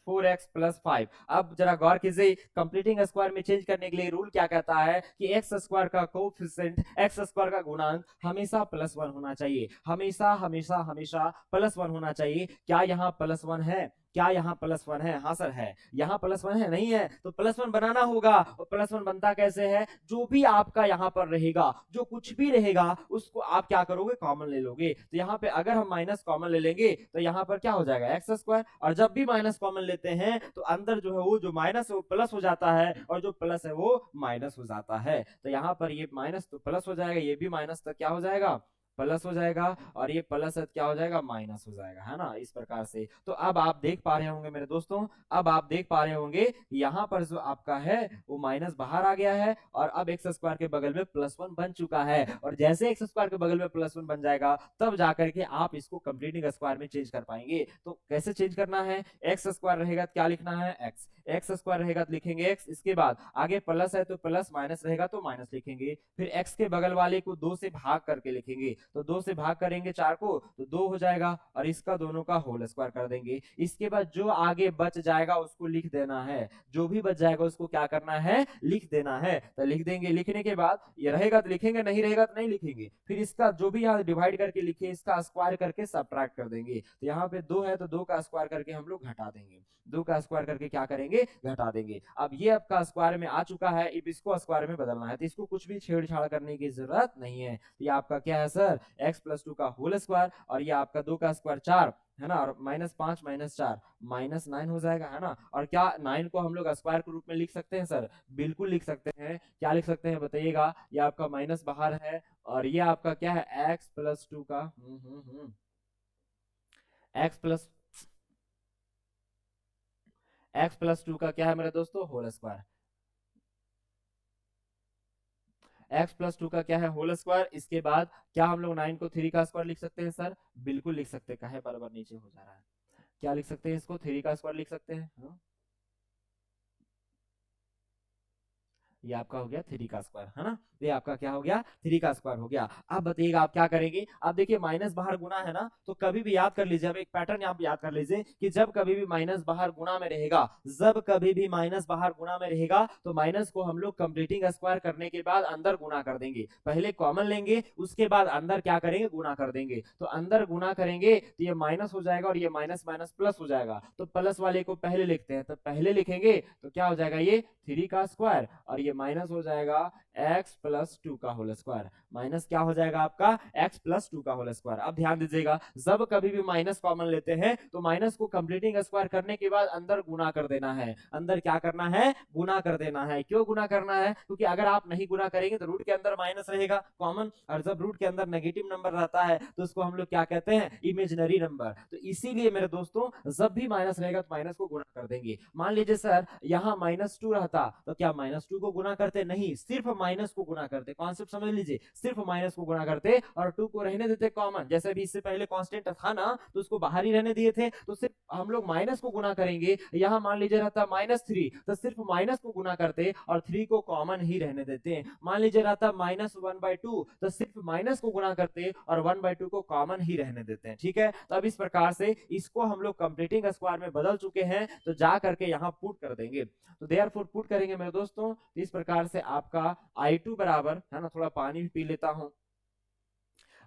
4x + 5। अब जरा गौर कीजिए, कंप्लीटिंग स्क्वायर में चेंज करने के लिए रूल क्या कहता है कि x² का कोएफिशिएंट, x² का गुणांक हमेशा +1 होना चाहिए, हमेशा हमेशा हमेशा +1 होना चाहिए। क्या यहाँ +1 है, क्या यहाँ +1 है, हाँ सर है, यहाँ +1 है, नहीं है, तो +1 बनाना होगा। और +1 बनता कैसे है, जो भी आपका यहाँ पर रहेगा, जो कुछ भी रहेगा उसको आप क्या करोगे, कॉमन ले लोगे। तो यहाँ पे अगर हम माइनस कॉमन ले लेंगे तो यहाँ पर क्या हो जाएगा, x², और जब भी माइनस कॉमन लेते हैं तो अंदर जो है वो जो माइनस है वो प्लस हो जाता है, और जो प्लस है वो माइनस हो जाता है। तो यहाँ पर ये माइनस तो प्लस हो जाएगा, ये भी माइनस तो क्या हो जाएगा, प्लस हो जाएगा और ये प्लस क्या हो जाएगा, माइनस हो जाएगा, है ना, इस प्रकार से। तो अब आप देख पा रहे होंगे मेरे दोस्तों, अब आप देख पा रहे होंगे यहाँ पर जो आपका है वो माइनस बाहर आ गया है और अब एक्स स्क्वायर के बगल में प्लस वन बन चुका है। और जैसे एक्स स्क्वायर के बगल में प्लस वन बन जाएगा तब जाकर के आप इसको कंप्लीटिंग स्क्वायर में चेंज कर पाएंगे। तो कैसे चेंज करना है, एक्स स्क्वायर रहेगा तो क्या लिखना है, एक्स, एक्स स्क्वायर रहेगा तो लिखेंगे एक्स, इसके बाद आगे प्लस है तो प्लस, माइनस रहेगा तो माइनस लिखेंगे, फिर एक्स के बगल वाले को 2 से भाग करके लिखेंगे, तो 2 से भाग करेंगे 4 को तो 2 हो जाएगा और इसका दोनों का होल स्क्वायर कर देंगे। इसके बाद जो आगे बच जाएगा उसको लिख देना है, जो भी बच जाएगा उसको क्या करना है, लिख देना है। तो लिख देंगे, लिखने के बाद ये रहेगा तो लिखेंगे, नहीं रहेगा तो नहीं लिखेंगे, फिर इसका जो भी यहाँ डिवाइड करके लिखे इसका स्क्वायर करके सबट्रैक्ट कर देंगे। तो यहाँ पे 2 है तो 2 का स्क्वायर करके हम लोग घटा देंगे, 2 का स्क्वायर करके क्या करेंगे, घटा देंगे। अब ये आपका स्क्वायर में आ चुका है, अब इसको स्क्वायर में बदलना है, तो इसको कुछ भी छेड़छाड़ करने की जरूरत नहीं है। तो ये आपका क्या है सर, x प्लस 2 का होल स्क्वायर और ये आपका 2 का स्क्वायर 4 है ना, और माइनस 5 माइनस 4 माइनस 9 हो जाएगा, है ना। और क्या 9 को हम लोग स्क्वायर के रूप में लिख सकते हैं सर, बिल्कुल लिख सकते हैं। क्या लिख सकते हैं बताइएगा, ये आपका माइनस बाहर है और ये आपका क्या है, x प्लस 2 का x प्लस एक्स प्लस 2 का क्या है मेरे दोस्तों, होल स्क्वायर, एक्स प्लस 2 का क्या है, होल स्क्वायर। इसके बाद क्या हम लोग 9 को 3 का स्क्वायर लिख सकते हैं सर, बिल्कुल लिख सकते हैं, काहे बार बार नीचे हो जा रहा है, क्या लिख सकते हैं इसको, 3 का स्क्वायर लिख सकते हैं, हाँ? ये आपका हो गया 3 का स्क्वायर, है ना, ये आपका क्या हो गया, 3 का स्क्वायर हो गया। अब बताइएगा आप क्या करेंगे, आप देखिए माइनस बाहर गुना है ना, तो कभी भी याद कर लीजिए, अब एक पैटर्न आप याद कर लीजिए कि जब कभी भी माइनस बाहर गुना में रहेगा, जब कभी भी माइनस बाहर गुना में रहेगा तो माइनस को हम लोग कंप्लीटिंग स्क्वायर करने के बाद अंदर गुना कर देंगे, पहले कॉमन लेंगे उसके बाद अंदर क्या करेंगे, गुना कर देंगे। तो अंदर गुना करेंगे तो ये माइनस हो जाएगा और ये माइनस माइनस प्लस हो जाएगा, तो प्लस वाले को पहले लिखते हैं, तो पहले लिखेंगे तो क्या हो जाएगा, ये 3 का स्क्वायर और ये माइनस हो जाएगा x प्लस 2 का होल स्क्वायर, माइनस क्या हो जाएगा आपका, x प्लस 2 का होल स्क्वायर। अब ध्यान दीजिएगा, जब कभी भी माइनस कॉमन लेते हैं तो माइनस को कंप्लीटिंग स्क्वायर करने के बाद अंदर गुना कर देना है, अंदर क्या करना है, गुना कर देना है। क्यों गुना करना है, क्योंकि अगर आप नहीं गुना करेंगे तो रूट के अंदर माइनस रहेगा कॉमन, और जब रूट के अंदर नेगेटिव नंबर रहता है तो उसको हम लोग क्या कहते हैं, इमेजिनरी नंबर। तो इसीलिए मेरे दोस्तों जब भी माइनस रहेगा तो माइनस को गुना कर देंगे। मान लीजिए सर यहाँ -2 रहता तो क्या -2 को गुना करते, नहीं, सिर्फ माइनस को गुना करते, कॉन्सेप्ट समझ लीजिए, सिर्फ माइनस को गुना करते और 2 को रहने देते कॉमन, जैसे भी इससे पहले कांस्टेंट था ना तो उसको बाहर ही रहने दिए थे, तो सिर्फ हम लोग माइनस को गुना करेंगे। यहाँ मान लीजिए रहता -3 तो सिर्फ माइनस को गुना करते और 3 को कॉमन ही रहने देते हैं। मान लीजिए रहता -1/2 तो सिर्फ माइनस को गुना करते और 1/2 को कॉमन ही रहने देते हैं, ठीक है। तो अब इस प्रकार से इसको हम लोग कंप्लीटिंग स्क्वायर में बदल चुके हैं, तो जा करके यहाँ पुट कर देंगे, तो देयरफॉर पुट करेंगे मेरे दोस्तों, इस प्रकार से आपका I2 बराबर, है ना, थोड़ा पानी भी पी लेता हूं,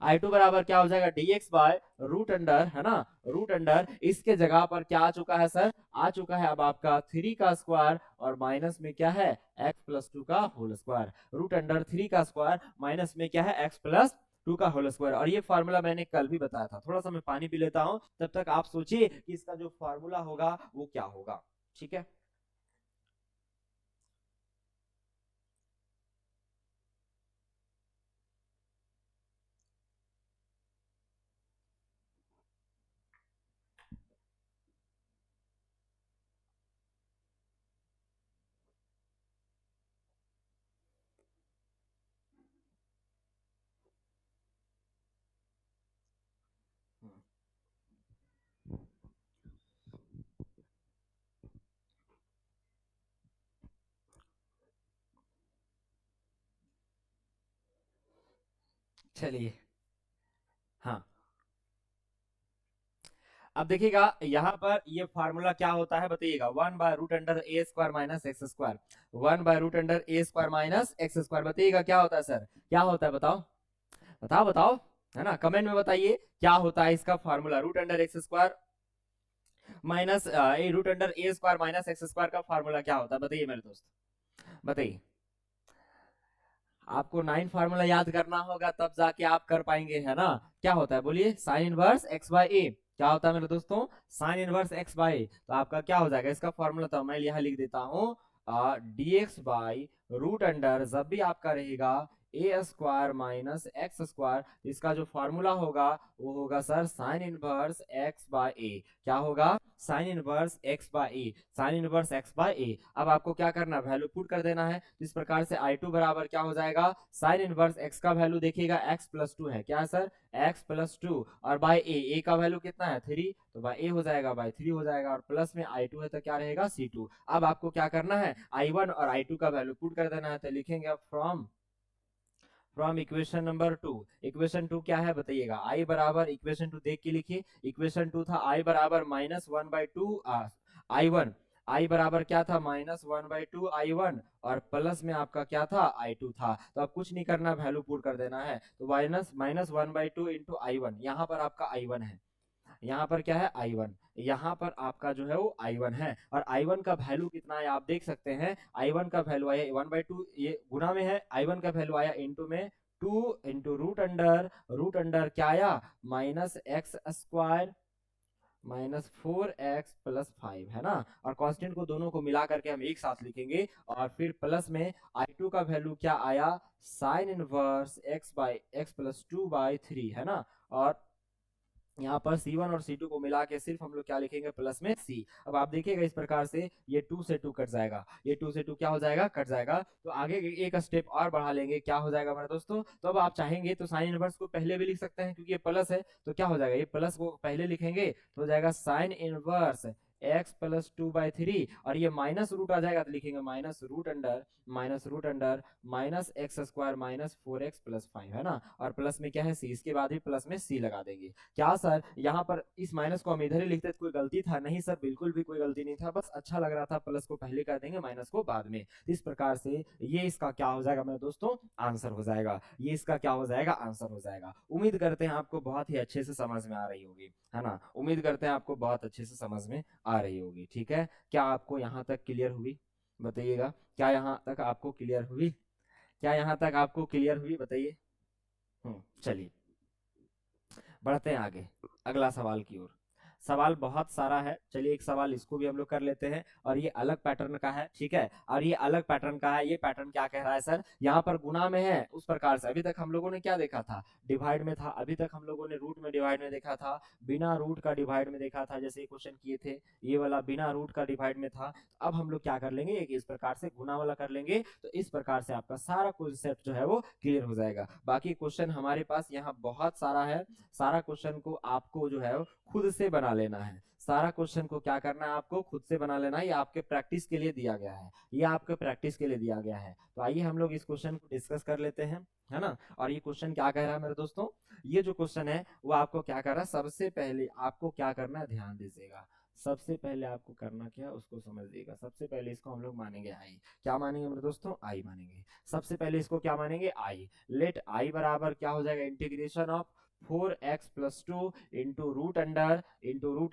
I2 बराबर क्या हो जाएगा, dx बाय रूट अंडर, है ना, रूट अंडर, इसके जगह पर क्या आ चुका है सर, आ चुका है अब आपका 3 का स्क्वायर और माइनस में क्या है, x प्लस 2 का होल स्क्वायर, रूट अंडर 3 का स्क्वायर माइनस में क्या है, x प्लस 2 का होल स्क्वायर। और ये फार्मूला मैंने कल भी बताया था, थोड़ा सा मैं पानी पी लेता हूं, तब तक आप सोचिए कि इसका जो फार्मूला होगा वो क्या होगा, ठीक है। चलिए, हाँ, अब देखिएगा यहाँ पर ये फार्मूला क्या होता है बताइएगा, 1/√a² minus x square, 1/√a² minus x square, बताइएगा क्या होता है सर, क्या होता है बताओ, बताओ बताओ, है ना, कमेंट में बताइए क्या होता है इसका formula, √x² minus √a² minus x square का फार्मूला क्या होता है, बताइए मेरे दोस्त, बताइए। आपको 9 फार्मूला याद करना होगा तब जाके आप कर पाएंगे, है ना। क्या होता है बोलिए, साइन इनवर्स x/a, क्या होता है मेरे दोस्तों, साइन इनवर्स x/a। तो आपका क्या हो जाएगा, इसका फॉर्मूला तो मैं यहाँ लिख देता हूँ, dx बाई रूट अंडर, जब भी आपका रहेगा a square minus x square, इसका जो फॉर्मूला होगा वो होगा sir sine inverse x by a. क्या होगा? Sine inverse x by a, sine inverse x by a. अब आपको क्या करना है, वैल्यू पुट कर देना है। इस प्रकार से I2 बराबर क्या हो जाएगा, साइन इनवर्स एक्स का वैल्यू देखिएगा x प्लस 2 है, क्या है सर, x प्लस 2, और बाय ए का वैल्यू कितना है 3, तो बाय ए हो जाएगा, बाय 3 हो जाएगा, और प्लस में I2 है तो क्या रहेगा C2। अब आपको क्या करना है, I1 और I2 का वैल्यू पुट कर देना है, तो लिखेंगे अब फ्रॉम इक्वेशन नंबर 2। इक्वेशन 2 क्या है बताइएगा, I बराबर, इक्वेशन 2 देख के लिखिए, इक्वेशन 2 था I बराबर माइनस 1/2 I1, I बराबर क्या था, -1/2 I1, और प्लस में आपका क्या था, I2 था। तो अब कुछ नहीं करना, वैल्यू पुट कर देना है, तो -1/2 इंटू I1, यहाँ पर आपका I1 है, यहाँ पर क्या है I1, यहाँ पर आपका जो है वो I1 है, और I1 का वैल्यू कितना है आप देख सकते हैं, I1 का वैल्यू आया 1/2, ये गुना में है, I1 का वैल्यू आया इनटू में 2 इंटू रूट अंडर क्या आया, minus x square minus 4x plus 5 है ना, और कांस्टेंट को दोनों को मिला करके हम एक साथ लिखेंगे, और फिर प्लस में I2 का वैल्यू क्या आया, साइन इनवर्स x प्लस 2/3 है ना, और यहाँ पर C1 और C2 को मिला के सिर्फ हम लोग क्या लिखेंगे, प्लस में C। अब आप देखिएगा इस प्रकार से ये 2 से 2 कट जाएगा, ये 2 से 2 क्या हो जाएगा, कट जाएगा। तो आगे एक स्टेप और बढ़ा लेंगे, क्या हो जाएगा मेरे दोस्तों, तो अब आप चाहेंगे तो साइन इनवर्स को पहले भी लिख सकते हैं, क्योंकि ये प्लस है तो क्या हो जाएगा, ये प्लस को पहले लिखेंगे तो हो जाएगा साइन इनवर्स x प्लस 2/3, और ये माइनस रूट आ जाएगा तो लिखेंगे minus root under minus x square minus 4x plus 5 है ना, और प्लस में क्या है C, इसके बाद भी प्लस में C लगा देंगे। क्या सर यहाँ पर इस माइनस को हम इधर ही लिखते तो कोई गलती था, नहीं सर बिल्कुल भी कोई गलती नहीं था, बस अच्छा लग रहा था, प्लस को पहले कर देंगे माइनस को बाद में। इस प्रकार से ये इसका क्या हो जाएगा मेरे दोस्तों, आंसर हो जाएगा, ये इसका क्या हो जाएगा, आंसर हो जाएगा। उम्मीद करते हैं आपको बहुत ही अच्छे से समझ में आ रही होगी, है ना, उम्मीद करते हैं आपको बहुत अच्छे से समझ में आ रही होगी। ठीक है, क्या आपको यहाँ तक क्लियर हुई, बताइएगा, क्या यहाँ तक आपको क्लियर हुई, क्या यहाँ तक आपको क्लियर हुई, बताइए। चलिए बढ़ते हैं आगे अगला सवाल की ओर। सवाल बहुत सारा है, चलिए एक सवाल इसको भी हम लोग कर लेते हैं, और ये अलग पैटर्न का है, ठीक है, और ये अलग पैटर्न का है। ये पैटर्न क्या कह रहा है सर, यहाँ पर गुना में है, उस प्रकार से अभी तक हम लोगों ने क्या देखा था, डिवाइड में था, अभी तक हम लोगों ने रूट में डिवाइड में देखा था, बिना रूट का डिवाइड में देखा था, जैसे क्वेश्चन किए थे ये वाला बिना रूट का डिवाइड में था। तो अब हम लोग क्या कर लेंगे, एक इस प्रकार से गुना वाला कर लेंगे, तो इस प्रकार से आपका सारा कॉन्सेप्ट जो है वो क्लियर हो जाएगा। बाकी क्वेश्चन हमारे पास यहाँ बहुत सारा है, सारा क्वेश्चन को आपको जो है खुद से बना लेना है, सारा क्वेश्चन को क्या करना है, आपको खुद से बना लेना है, ये आपके प्रैक्टिस के लिए दिया गया है, ये आपके प्रैक्टिस के लिए दिया गया है। तो आइए हम लोग इस क्वेश्चन को डिस्कस कर लेते हैं, है ना। और ये क्वेश्चन क्या कह रहा है मेरे दोस्तों, ये जो क्वेश्चन है वो आपको क्या कर रहा है, सबसे पहले आपको क्या करना है, ध्यान दीजिएगा, सबसे पहले आपको करना क्या है उसको समझिएगा। सबसे पहले इसको हम लोग मानेंगे आई, क्या मानेंगे मेरे दोस्तों, आई मानेंगे। सबसे पहले इसको क्या मानेंगे, आई। लेट आई बराबर क्या हो जाएगा, integration of 4x plus 2 into root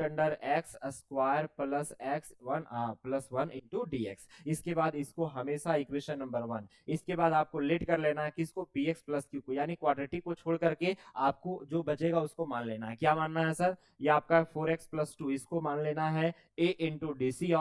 under X square plus X one plus 1 into D X. इसके बाद इसको हमेशा इक्वेशन नंबर 1, इसके बाद आपको लेट कर लेना है किसको, पी एक्स प्लस क्यू को, यानी क्वाड्रेटिक को छोड़ करके आपको जो बचेगा उसको मान लेना है। क्या मानना है सर, ये आपका 4x प्लस 2, इसको मान लेना है a into D C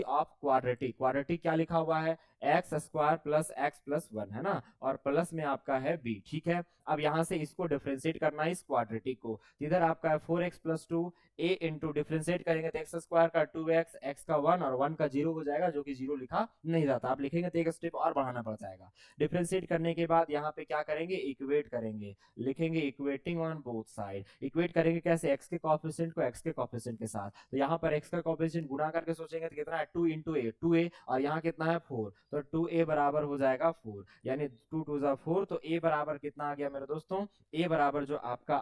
of quadratic. Quadratic क्या लिखा हुआ है, X square plus X plus 1 है ना, और प्लस में आपका है b। ठीक है, अब यहाँ से इसको डिफरेंशिएट करना है इस क्वाड्रेटिक को, इधर आपका है 4x plus 2, a into differentiate करेंगे तो एक्स स्क्वायर का 2x, x का 1 और 1 का 0 हो जाएगा, जो कि 0 लिखा नहीं जाता, आप लिखेंगे तो एक स्टेप और बढ़ाना पड़ जाएगा। डिफरेंशिएट करने के बाद यहाँ पे क्या करेंगे, इक्वेट करेंगे, लिखेंगे equating on both side. Equate करेंगे कैसे, x के कोएफिशिएंट को x के कोएफिशिएंट के साथ, तो यहाँ पर x का कोएफिशिएंट गुणा करके सोचेंगे तो कितना है 2 इंटू ए, 2a, और यहाँ कितना है 4, तो 2a बराबर हो जाएगा 4, यानी 2 2 जा 4, तो a बराबर कितना आ गया मेरे दोस्तों, a बराबर जो आपका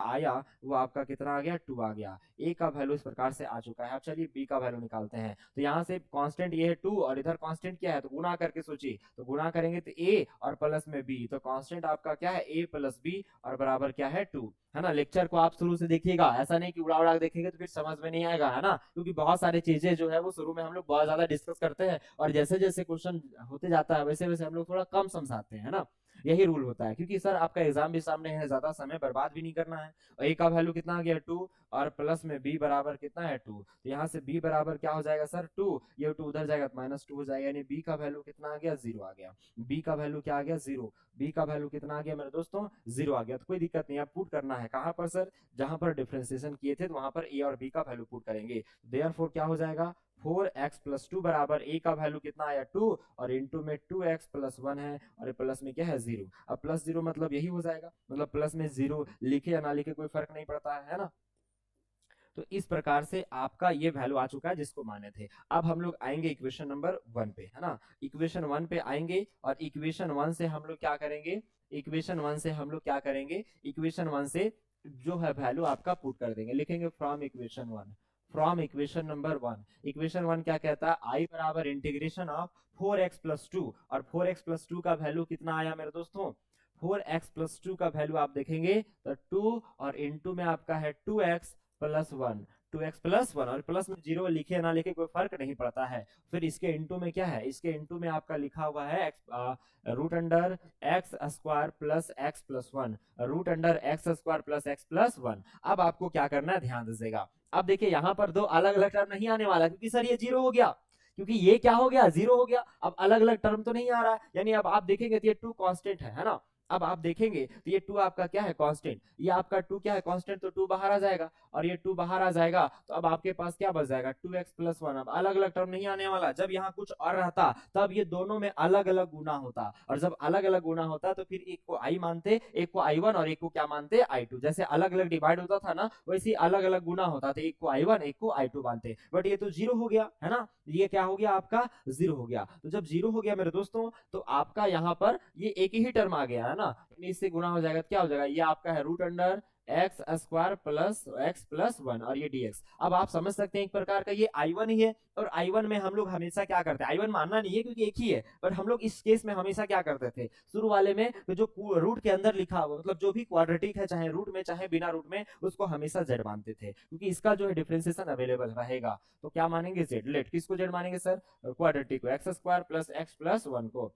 आया वो आपका कितना आ गया, 2 आ गया। a का वैल्यू इस प्रकार से आ चुका है। अब चलिए b का वैल्यू निकालते हैं, तो यहाँ से कांस्टेंट ये है 2 और इधर कांस्टेंट क्या है, तो गुणा करके सोचिए, तो गुणा करेंगे तो a और प्लस में b, तो कांस्टेंट आपका क्या है a प्लस b और बराबर क्या है 2, है ना। लेक्चर को आप शुरू से देखिएगा, ऐसा नहीं कि उड़ा उड़ा देखेंगे तो फिर समझ में नहीं आएगा, है ना, क्योंकि बहुत सारी चीजें जो है वो शुरू में हम लोग बहुत ज्यादा डिस्कस करते हैं, और जैसे जैसे क्वेश्चन होते जाता है वैसे वैसे हम लोग थोड़ा कम समझाते हैं, है ना। यही रूल होता है, क्योंकि सर आपका एग्जाम भी सामने है, ज्यादा समय बर्बाद भी नहीं करना है। और ए का वैल्यू कितना आ गया 2, और प्लस में बी बराबर कितना है 2, तो यहाँ से बी बराबर क्या हो जाएगा सर 2, ये 2 उधर जाएगा तो -2 हो जाएगा, यानी बी का वैल्यू कितना आ गया 0 आ गया। बी का वैल्यू क्या आ गया 0, बी का वैल्यू कितना आ गया मेरे दोस्तों 0 आ गया। तो कोई दिक्कत नहीं, आप पुट करना है कहाँ पर सर, जहां पर डिफरेंशिएशन किए थे तो वहां पर ए और बी का वैल्यू पुट करेंगे। देयरफॉर क्या हो जाएगा 4x + 2 बराबर ए का वैल्यू कितना आया 2, और इनटू में 2x + 1 है, और प्लस में क्या है 0। अब +0 मतलब यही हो जाएगा, मतलब प्लस में 0 लिखे या ना लिखे कोई फर्क नहीं पड़ता है ना। तो इस प्रकार से आपका ये वैल्यू आ चुका है जिसको माने थे। अब हम लोग आएंगे इक्वेशन नंबर 1 पे, है ना। इक्वेशन 1 पे आएंगे, और इक्वेशन 1 से हम लोग क्या करेंगे, इक्वेशन 1 से हम लोग क्या करेंगे, इक्वेशन 1 से जो है वैल्यू आपका पुट कर देंगे, लिखेंगे from equation 1, from equation number 1। Equation 1 क्या कहता है, आई बराबर इंटीग्रेशन ऑफ 4x + 2, और 4x + 2 का वैल्यू कितना आया मेरे दोस्तों, 4x + 2 का वैल्यू आप देखेंगे तो 2, और इनटू में आपका है 2x + 1, 2x + 1, और प्लस में 0 लिखे ना लिखे कोई फर्क नहीं पड़ता है। फिर इसके इनटू में क्या है, इसके इनटू में आपका लिखा हुआ है √x² + x + 1, √x² + x + 1। अब आपको क्या करना है, ध्यान दीजिएगा। अब देखिए यहाँ पर दो अलग अलग टर्म नहीं आने वाला, क्योंकि सर ये 0 हो गया, क्योंकि ये क्या हो गया 0 हो गया। अब अलग अलग टर्म तो नहीं आ रहा है, यानी अब आप देखेंगे तो ये 2 कांस्टेंट है ना। अब आप देखेंगे तो ये 2 आपका क्या है कांस्टेंट, ये आपका 2 क्या है कांस्टेंट, तो 2 बाहर आ जाएगा, और ये 2 बाहर आ जाएगा, तो अब आपके पास क्या बच जाएगा 2x + 1। अब अलग अलग टर्म नहीं आने वाला, जब यहाँ कुछ और रहता तब ये दोनों में अलग अलग गुना होता, और जब अलग अलग गुना होता तो फिर एक को i मानते, एक को i1, और एक को क्या मानते i2। जैसे अलग अलग डिवाइड होता था ना, वैसे अलग अलग गुना होता था, एक को i1 एक को i2 मानते। बट ये तो 0 हो गया है ना, ये क्या हो गया आपका 0 हो गया। तो जब 0 हो गया मेरे दोस्तों, तो आपका यहाँ पर ये एक ही टर्म आ गया है ना, इससे गुना हो जाएगा, क्या हो जाएगा, ये आपका है √x² + x + 1, और ये dx। अब आप समझ सकते हैं एक प्रकार का ये i1 ही है, और i1 में हम लोग हमेशा क्या करते हैं, i1 मानना नहीं है क्योंकि एक ही है, पर हम लोग इस केस में हमेशा क्या करते थे, शुरू वाले में तो जो रूट के अंदर लिखा हुआ, मतलब जो भी क्वाड्रेटिक है, चाहे रूट में चाहे बिना रूट में, उसको हमेशा z मानते थे, क्योंकि इसका जो है डिफरेंशिएशन अवेलेबल रहेगा। तो क्या मानेंगे z, लेट किसको z मानेंगे सर, क्वाड्रेटिक को, x² + x + 1 को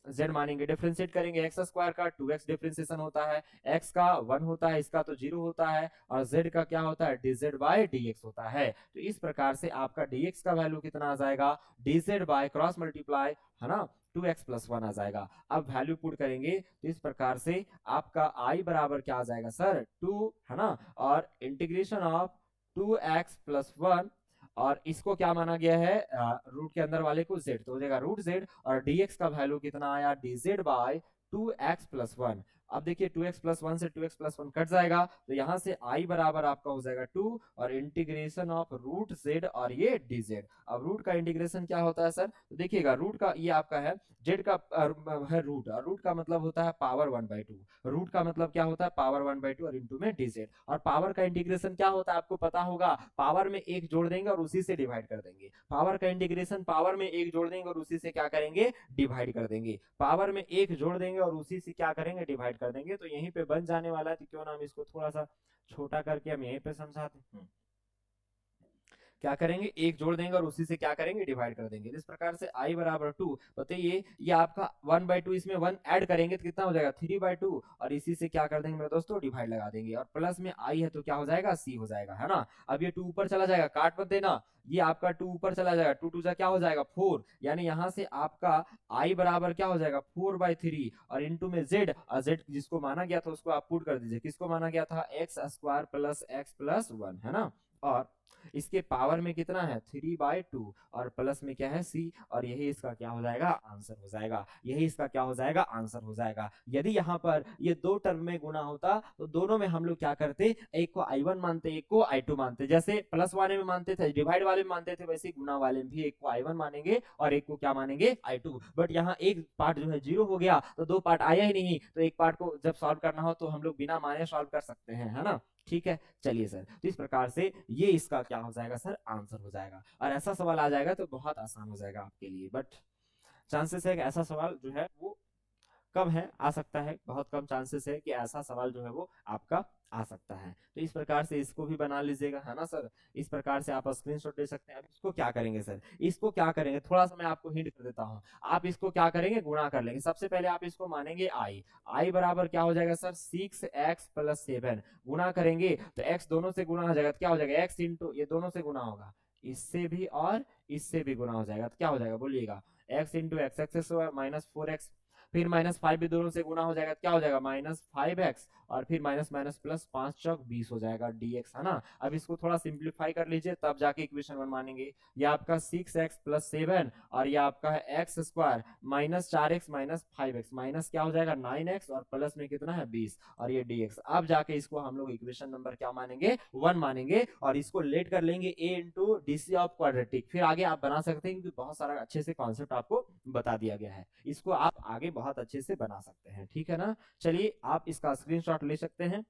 z मानेंगे। डिफरेंशिएट करेंगे, x² का 2x डिफरेंशिएशन होता है, x का 1 होता है, इसका तो 0 होता है, और z का क्या होता है dz/dx होता है। तो इस प्रकार से आपका dx का वैल्यू कितना आ जाएगा, dz/ क्रॉस मल्टीप्लाई, है ना, 2x + 1 आ जाएगा। अब वैल्यू पुट करेंगे तो इस प्रकार से आपका i बराबर क्या आ जाएगा सर 2, है ना, और इंटीग्रेशन ऑफ 2x + 1, और इसको क्या माना गया है रूट के अंदर वाले को z, तो हो जाएगा √z, और dx का वैल्यू कितना आया dz/2x + 1। अब देखिए 2x + 1 से 2x + 1 कट जाएगा, तो यहाँ से i बराबर आपका हो जाएगा 2, और इंटीग्रेशन ऑफ √z, और ये dz। अब रूट का इंटीग्रेशन क्या होता है सर, तो देखिएगा रूट का ये आपका है z का है रूट, और रूट का मतलब होता है पावर 1/2, रूट का मतलब क्या होता है पावर 1/2, और इंटू में dz। और पावर का इंटीग्रेशन क्या होता है आपको पता होगा, पावर में 1 जोड़ देंगे और उसी से डिवाइड कर देंगे। पावर का इंटीग्रेशन पावर में 1 जोड़ देंगे और उसी से क्या करेंगे डिवाइड कर देंगे, पावर में 1 जोड़ देंगे और उसी से क्या करेंगे डिवाइड कर देंगे। तो यहीं पे बन जाने वाला है, तो क्यों ना हम इसको थोड़ा सा छोटा करके हम यहीं पे समझाते हैं। क्या करेंगे, एक जोड़ देंगे और उसी से क्या करेंगे डिवाइड कर देंगे। इस प्रकार से i बराबर 2, बताइए ये आपका 1/2, इसमें 1 ऐड करेंगे तो कितना हो जाएगा 3/2, और इसी से क्या कर देंगे मेरे दोस्तों डिवाइड लगा देंगे, और प्लस में i है तो क्या हो जाएगा c हो जाएगा, है ना। अब ये 2 ऊपर चला जाएगा, काट मत देना, ये आपका 2 ऊपर चला जाएगा, 2 2 क्या हो जाएगा 4, यानी यहाँ से आपका i बराबर क्या हो जाएगा 4/3, और इनटू में z, और z जिसको माना गया था उसको आप पुट कर दीजिए, किसको माना गया था x² + x + 1, है ना। और इसके पावर में कितना है 3/2, और प्लस में क्या है c, और यही इसका क्या हो जाएगा आंसर हो जाएगा, यही इसका क्या हो जाएगा आंसर हो जाएगा। यदि यहाँ पर ये दो टर्म में गुना होता तो दोनों में हम लोग क्या करते, एक को i1 मानते एक को i2 मानते, जैसे प्लस वाले में मानते थे डिवाइड वाले में मानते थे, वैसे गुना वाले में भी एक को i1 मानेंगे और एक को क्या मानेंगे i2। बट यहाँ एक पार्ट जो है 0 हो गया तो दो पार्ट आया ही नहीं, तो एक पार्ट को जब सॉल्व करना हो तो हम लोग बिना माने सॉल्व कर सकते हैं, है ना। ठीक है, चलिए सर, तो इस प्रकार से ये इसका क्या हो जाएगा सर आंसर हो जाएगा। और ऐसा सवाल आ जाएगा तो बहुत आसान हो जाएगा आपके लिए, बट चांसेस है कि ऐसा सवाल जो है वो कम है, आ सकता है, बहुत कम चांसेस है कि ऐसा सवाल जो है वो आपका आ सकता है। तो इस प्रकार से इसको भी बना लीजिएगा, है ना सर। इस प्रकार से आप स्क्रीनशॉट ले सकते हैं। अब इसको क्या करेंगे सर, इसको क्या करेंगे, थोड़ा सा मैं आपको हिंट कर देता हूँ। आप इसको क्या करेंगे, गुणा कर लेंगे। सबसे पहले आप इसको मानेंगे आई। आई बराबर क्या हो जाएगा सर, 6x+7। गुणा करेंगे तो x दोनों से गुणा हो जाएगा, तो क्या हो जाएगा, x इंटू ये दोनों से गुणा होगा, इससे भी और इससे भी गुणा हो जाएगा, तो क्या हो जाएगा बोलिएगा, x into x x -4x। फिर -5 भी दोनों से गुणा हो जाएगा, क्या हो जाएगा, -5x। और फिर माइनस माइनस प्लस 5 चौक 20 हो जाएगा dx, है ना। अब इसको थोड़ा सिंप्लीफाई कर लीजिए, तब जाके इक्वेशन 1 मानेंगे। ये आपका 6x+7 और ये आपका है x² -4x -5x, माइनस क्या हो जाएगा 9x और प्लस में कितना है 20 और ये dx। अब जाके इसको हम लोग इक्वेशन नंबर क्या मानेंगे, 1 मानेंगे। और इसको लेट कर लेंगे a into DC of quadratic. फिर आगे आप बना सकते हैं, क्योंकि बहुत सारा अच्छे से कॉन्सेप्ट आपको बता दिया गया है, इसको आप आगे बहुत अच्छे से बना सकते हैं, ठीक है ना। चलिए आप इसका स्क्रीनशॉट ले सकते हैं।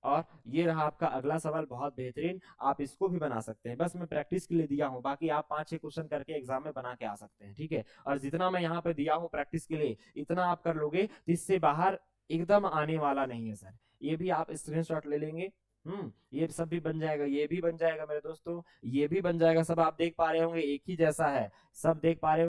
और ये रहा आपका अगला सवाल, बहुत बेहतरीन, आप इसको भी बना सकते हैं। बस मैं प्रैक्टिस के लिए दिया हूं, बाकी आप 5-6 क्वेश्चन करके एग्जाम में बना के आ सकते हैं, ठीक है। और जितना मैं यहाँ पे दिया हूं प्रैक्टिस के लिए, इतना आप कर लोगे तो इससे बाहर एकदम आने वाला नहीं है सर। ये भी आप स्क्रीनशॉट ले लेंगे। ये सब भी बन जाएगा, ये भी बन जाएगा मेरे दोस्तों, ये भी बन जाएगा। सब आप देख पा रहे होंगे, एक ही जैसा है, सब देख पा रहे